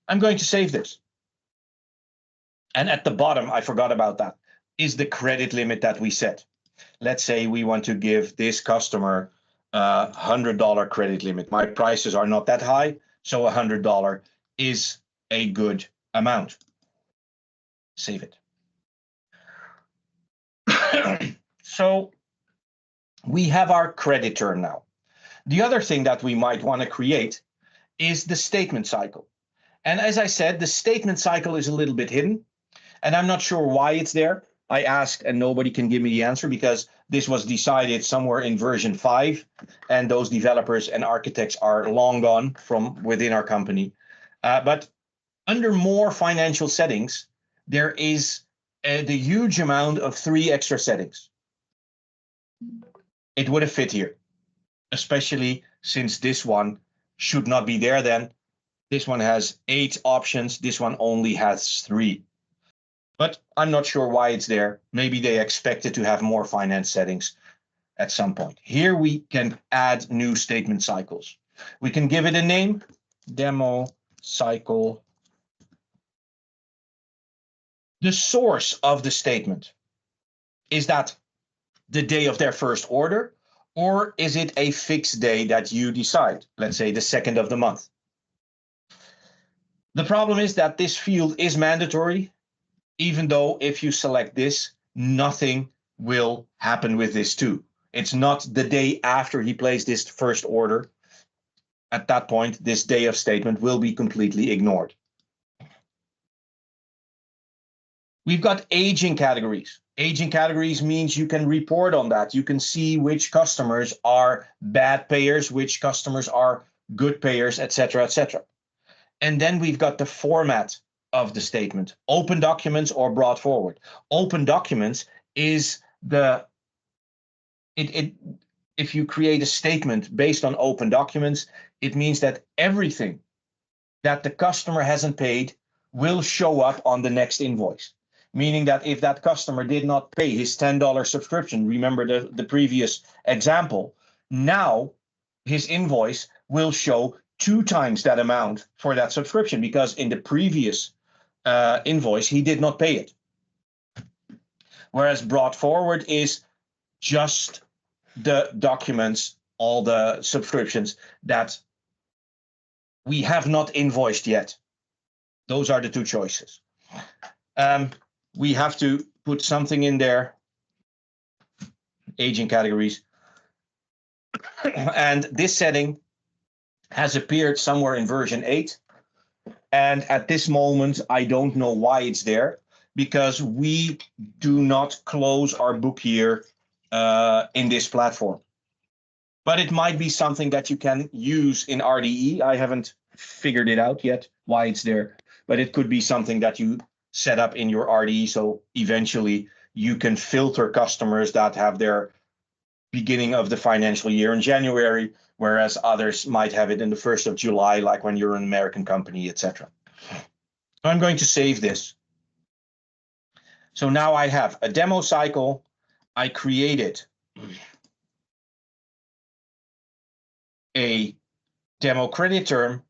[SPEAKER 1] I'm going to save this. And at the bottom, I forgot about that, is the credit limit that we set. Let's say we want to give this customer a $100 credit limit. My prices are not that high, so $100 is a good amount. Save it. So we have our credit term now. The other thing that we might want to create is the statement cycle. And as I said, the statement cycle is a little bit hidden, and I'm not sure why it's there. I asked and nobody can give me the answer because this was decided somewhere in version 5, and those developers and architects are long gone from within our company. But under more financial settings, there is the huge amount of 3 extra settings. It would have fit here, especially since this one should not be there then. This one has 8 options. This one only has 3. But I'm not sure why it's there. Maybe they expected to have more finance settings at some point. Here we can add new statement cycles. We can give it a name, demo cycle. The source of the statement, is that the day of their first order, or is it a fixed day that you decide? Let's say the 2nd of the month. The problem is that this field is mandatory, even though if you select this, nothing will happen with this too. It's not the day after he placed this first order. At that point, this day of statement will be completely ignored. We've got aging categories. Aging categories means you can report on that. You can see which customers are bad payers, which customers are good payers, etc., etc. And then we've got the format of the statement, open documents or brought forward. Open documents is if you create a statement based on open documents, it means that everything that the customer hasn't paid will show up on the next invoice. Meaning that if that customer did not pay his $10 subscription, remember the previous example, now his invoice will show 2 times that amount for that subscription because in the previous invoice, he did not pay it. Whereas brought forward is just the documents, all the subscriptions that we have not invoiced yet. Those are the 2 choices. We have to put something in there, aging categories. And this setting has appeared somewhere in version 8. And at this moment, I don't know why it's there, because we do not close our book year in this platform. But it might be something that you can use in RDE. I haven't figured it out yet why it's there, but it could be something that you set up in your RDE. So eventually you can filter customers that have their beginning of the financial year in January, whereas others might have it in the 1st of July, like when you're an American company, etc. I'm going to save this. So now I have a demo cycle. I created a demo credit term.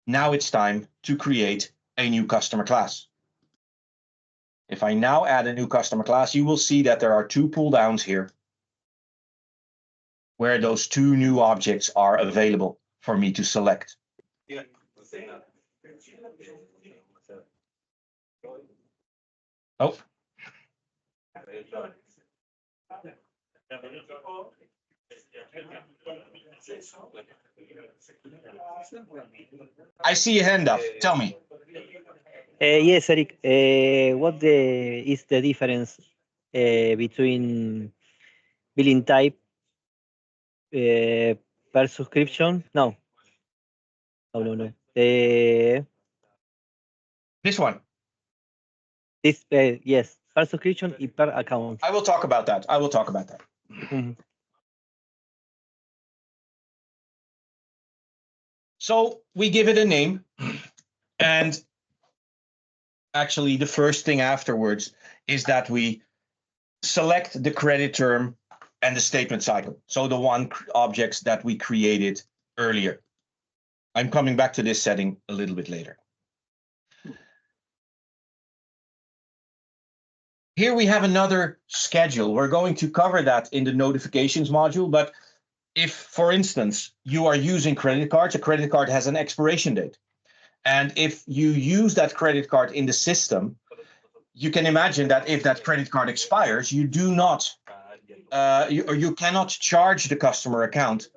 [SPEAKER 1] Now it's time to create a new customer class. If I now add a new customer class, you will see that there are two pull downs here where those two new objects are available for me to select. Oh. I see a hand up. Tell me.
[SPEAKER 3] Yes, Eric. What is the difference between billing type per subscription? No.
[SPEAKER 1] This one.
[SPEAKER 3] This yes, per subscription y per account.
[SPEAKER 1] I will talk about that. I will talk about that.
[SPEAKER 3] Mhm.
[SPEAKER 1] So we give it a name, and actually the first thing afterwards is that we select the credit term and the statement cycle. So the one objects that we created earlier. I'm coming back to this setting a little bit later. Here we have another schedule. We're going to cover that in the notifications module, but if, for instance, you are using credit cards, a credit card has an expiration date. And if you use that credit card in the system, you can imagine that if that credit card expires, you do not, you cannot charge the customer account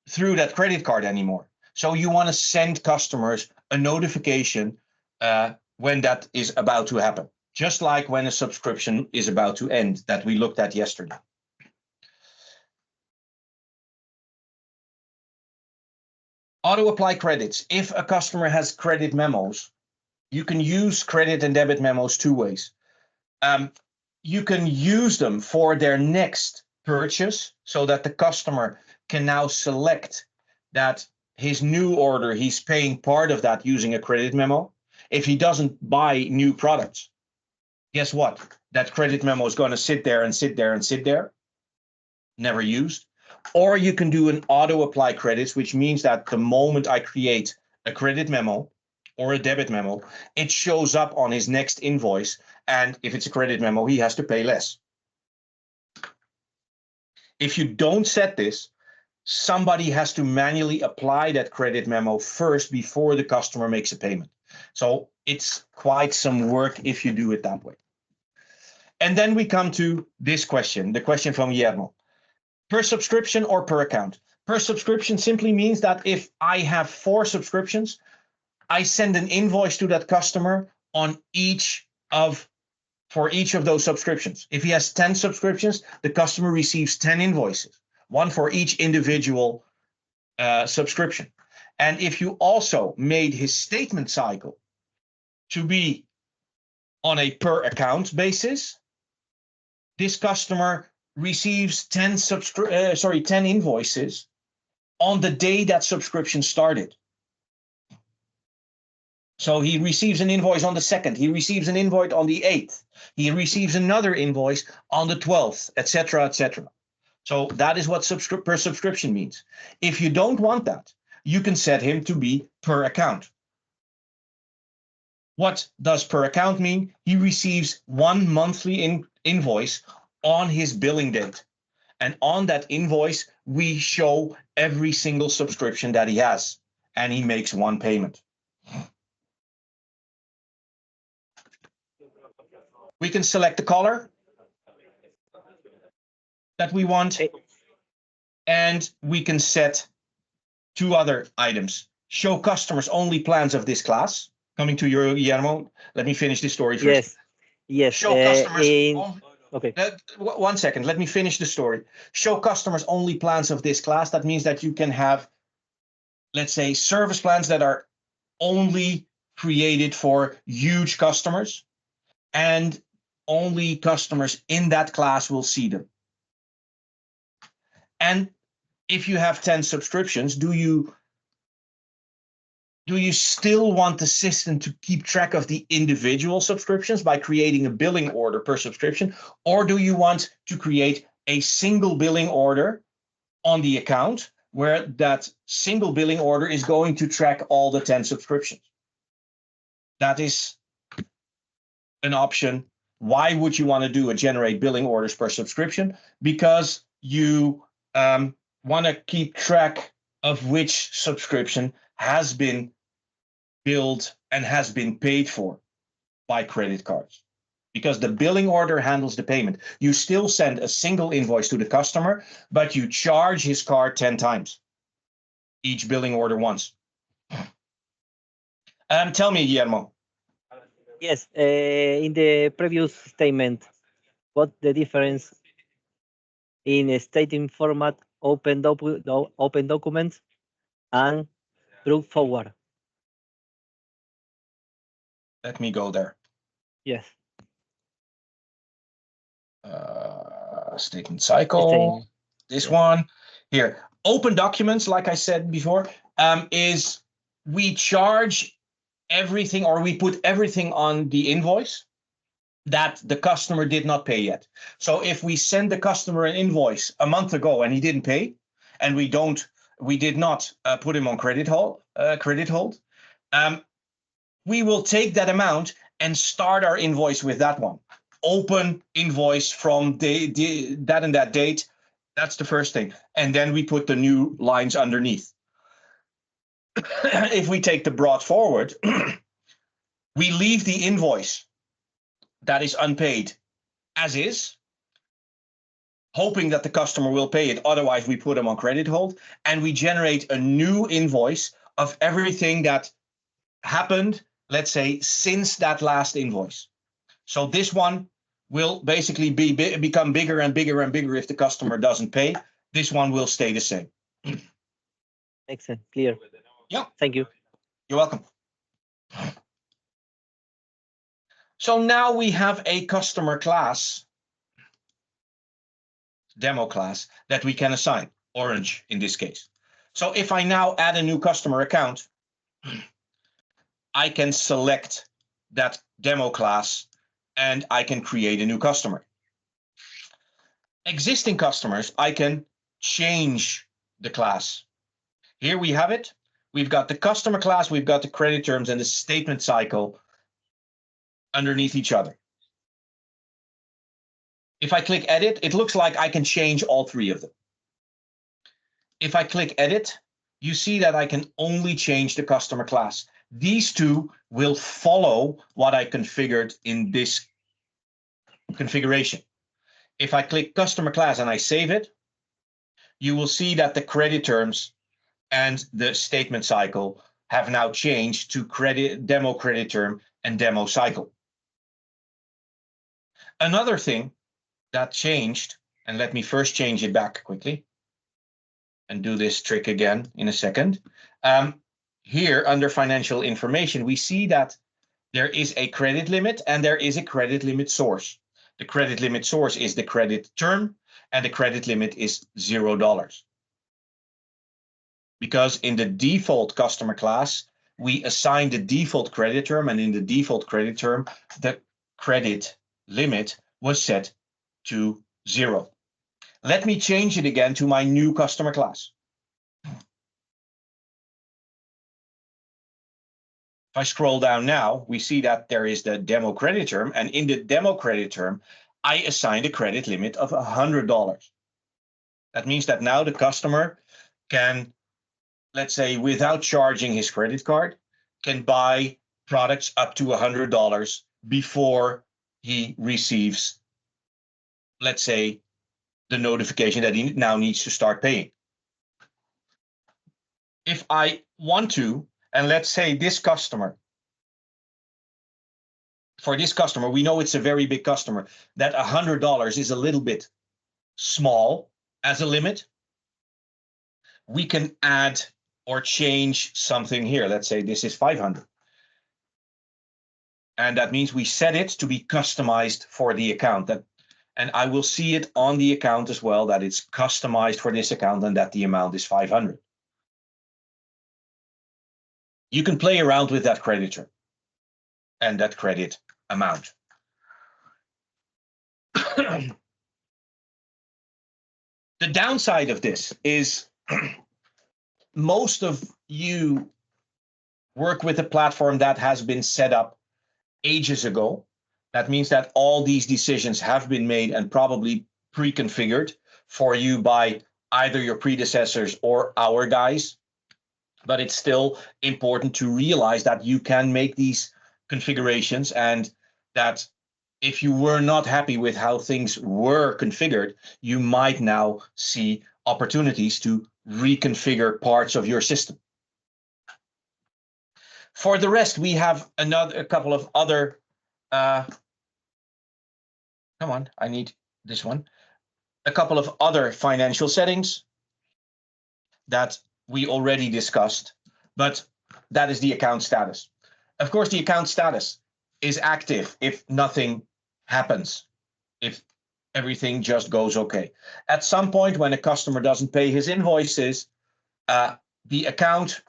[SPEAKER 1] through that credit card anymore. So you want to send customers a notification when that is about to happen, just like when a subscription is about to end that we looked at yesterday. Auto apply credits. If a customer has credit memos, you can use credit and debit memos two ways. You can use them for their next purchase so that the customer can now select that his new order, he's paying part of that using a credit memo. If he doesn't buy new products, guess what? That credit memo is going to sit there and sit there and sit there, never used. Or you can do an auto apply credits, which means that the moment I create a credit memo or a debit memo, it shows up on his next invoice. And if it's a credit memo, he has to pay less. If you don't set this, somebody has to manually apply that credit memo first before the customer makes a payment. So it's quite some work if you do it that way. And then we come to this question, the question from Guillermo. Per subscription or per account? Per subscription simply means that if I have 4 subscriptions, I send an invoice to that customer on for each of those subscriptions. If he has 10 subscriptions, the customer receives 10 invoices, one for each individual subscription. And if you also made his statement cycle to be on a per account basis, this customer receives 10 invoices on the day that subscription started. So he receives an invoice on the 2nd, he receives an invoice on the 8th, he receives another invoice on the 12th, etc., etc. So that is what per subscription means. If you don't want that, you can set him to be per account. What does per account mean? He receives one monthly invoice on his billing date. And on that invoice, we show every single subscription that he has, and he makes one payment. We can select the color that we want, and we can set 2 other items. Show customers only plans of this class. Coming to you, Guillermo. Let me finish this story first.
[SPEAKER 3] Yes.
[SPEAKER 1] Show customers.
[SPEAKER 3] Okay.
[SPEAKER 1] 1 second. Let me finish the story. Show customers only plans of this class. That means that you can have, let's say, service plans that are only created for huge customers, and only customers in that class will see them. And if you have 10 subscriptions, do you still want the system to keep track of the individual subscriptions by creating a billing order per subscription? Or do you want to create a single billing order on the account where that single billing order is going to track all the 10 subscriptions. That is an option. Why would you want to do a generate billing orders per subscription? Because you want to keep track of which subscription has been billed and has been paid for by credit cards. Because the billing order handles the payment. You still send a single invoice to the customer, but you charge his card 10 times. Each billing order once. Tell me, Guillermo.
[SPEAKER 3] Yes, in the previous statement, what the difference in a stating format, open documents, and proof forward?
[SPEAKER 1] Let me go there.
[SPEAKER 3] Yes.
[SPEAKER 1] Statement cycle. This one here. Open documents, like I said before, is we charge everything, or we put everything on the invoice that the customer did not pay yet. So if we send the customer an invoice a month ago and he didn't pay, and we did not put him on credit hold, we will take that amount and start our invoice with that one. Open invoice from that and that date. That's the first thing. And then we put the new lines underneath. If we take the brought forward, we leave the invoice that is unpaid as is, hoping that the customer will pay it. Otherwise, we put them on credit hold, and we generate a new invoice of everything that happened, let's say, since that last invoice. So this one will basically become bigger and bigger and bigger if the customer doesn't pay. This one will stay the same.
[SPEAKER 3] Makes sense. Clear.
[SPEAKER 1] Yeah.
[SPEAKER 3] Thank you.
[SPEAKER 1] You're welcome. So now we have a customer class, demo class, that we can assign, Orange in this case. So if I now add a new customer account, I can select that demo class and I can create a new customer. Existing customers, I can change the class. Here we have it. We've got the customer class, we've got the credit terms and the statement cycle underneath each other. If I click edit, it looks like I can change all three of them. If I click edit, you see that I can only change the customer class. These two will follow what I configured in this configuration. If I click customer class and I save it, you will see that the credit terms and the statement cycle have now changed to demo credit term and demo cycle. Another thing that changed, and let me first change it back quickly and do this trick again in a second. Here under financial information, we see that there is a credit limit and there is a credit limit source. The credit limit source is the credit term and the credit limit is $0. Because in the default customer class, we assign the default credit term, and in the default credit term, the credit limit was set to 0. Let me change it again to my new customer class. If I scroll down now, we see that there is the demo credit term, and in the demo credit term, I assigned a credit limit of $100. That means that now the customer can, let's say, without charging his credit card, can buy products up to $100 before he receives, let's say, the notification that he now needs to start paying. If I want to, and let's say this customer, for this customer, we know it's a very big customer, that $100 is a little bit small as a limit. We can add or change something here. Let's say this is 500. And that means we set it to be customized for the account. And I will see it on the account as well, that it's customized for this account and that the amount is 500. You can play around with that creditor and that credit amount. The downside of this is most of you work with a platform that has been set up ages ago. That means that all these decisions have been made and probably pre-configured for you by either your predecessors or our guys. But it's still important to realize that you can make these configurations, and that if you were not happy with how things were configured, you might now see opportunities to reconfigure parts of your system. For the rest, we have a couple of other, come on, I need this one. A couple of other financial settings that we already discussed, but that is the account status. Of course, the account status is active if nothing happens, if everything just goes okay. At some point when a customer doesn't pay his invoices, the account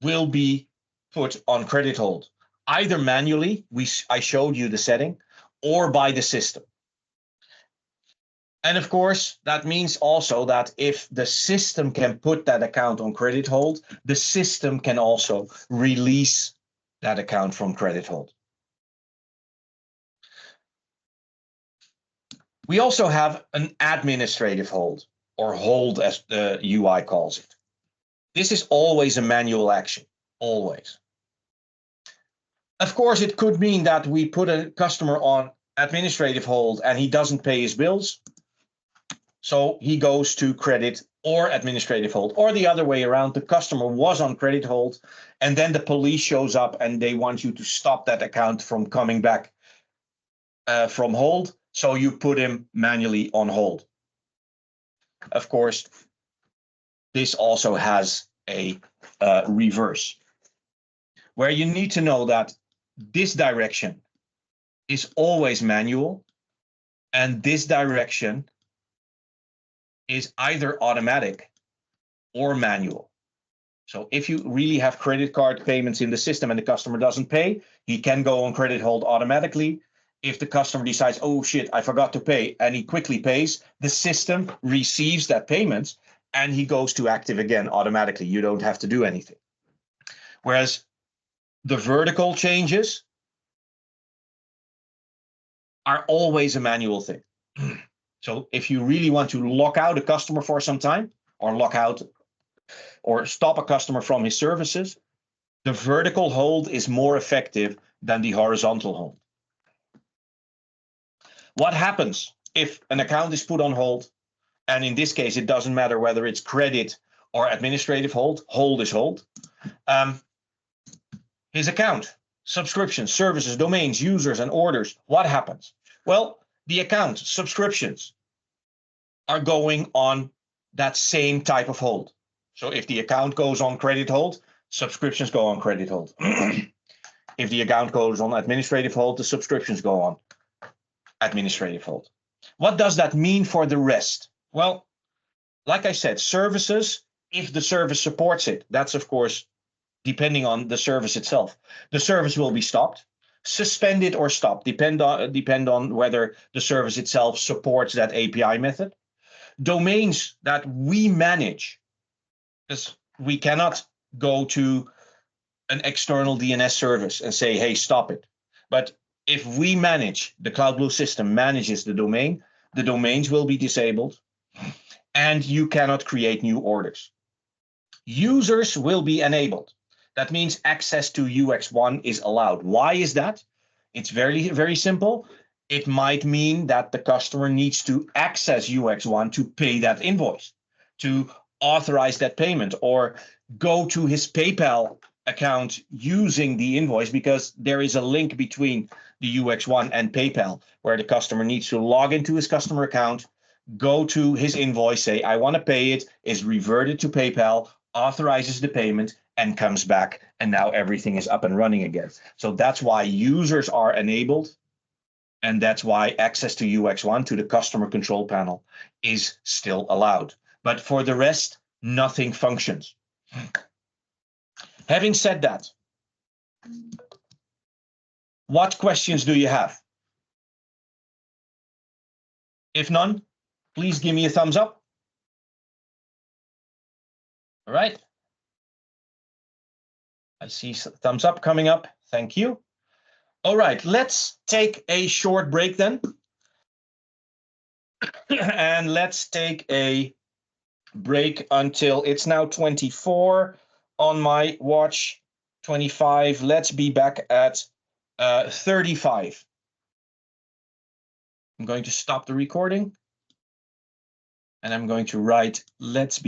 [SPEAKER 1] will be put on credit hold, either manually, I showed you the setting, or by the system. And of course, that means also that if the system can put that account on credit hold, the system can also release that account from credit hold. We also have an administrative hold, or hold as the UI calls it. This is always a manual action, always. Of course, it could mean that we put a customer on administrative hold and he doesn't pay his bills. So he goes to credit or administrative hold, or the other way around. The customer was on credit hold and then the police shows up and they want you to stop that account from coming back from hold. So you put him manually on hold. Of course, this also has a reverse, where you need to know that this direction is always manual and this direction is either automatic or manual. So if you really have credit card payments in the system and the customer doesn't pay, he can go on credit hold automatically. If the customer decides, oh shit, I forgot to pay, and he quickly pays, the system receives that payment and he goes to active again automatically. You don't have to do anything. Whereas the vertical changes are always a manual thing. So if you really want to lock out a customer for some time, or lock out or stop a customer from his services, the vertical hold is more effective than the horizontal hold. What happens if an account is put on hold? And in this case, it doesn't matter whether it's credit or administrative hold, hold is hold. His account, subscriptions, services, domains, users, and orders, what happens? Well, the account, subscriptions, are going on that same type of hold. So if the account goes on credit hold, subscriptions go on credit hold. If the account goes on administrative hold, the subscriptions go on administrative hold. What does that mean for the rest? Well, like I said, services, if the service supports it, that's of course depending on the service itself. The service will be stopped, suspended, or stopped, depend on whether the service itself supports that API method. Domains that we manage, because we cannot go to an external DNS service and say, hey, stop it. But if we manage, the CloudBlue system manages the domain, the domains will be disabled and you cannot create new orders. Users will be enabled. That means access to UX1 is allowed. Why is that? It's very, very simple. It might mean that the customer needs to access UX1 to pay that invoice, to authorize that payment, or go to his PayPal account using the invoice, because there is a link between the UX1 and PayPal where the customer needs to log into his customer account, go to his invoice, say, I want to pay it, is reverted to PayPal, authorizes the payment, and comes back, and now everything is up and running again. So that's why users are enabled, and that's why access to UX1, to the customer control panel, is still allowed. But for the rest, nothing functions. Having said that, what questions do you have? If none, please give me a thumbs up. All right. I see thumbs up coming up. Thank you. All right, let's take a short break then. And let's take a break until it's now 24 on my watch, 25. Let's be back at 35. I'm going to stop the recording and I'm going to write, let's be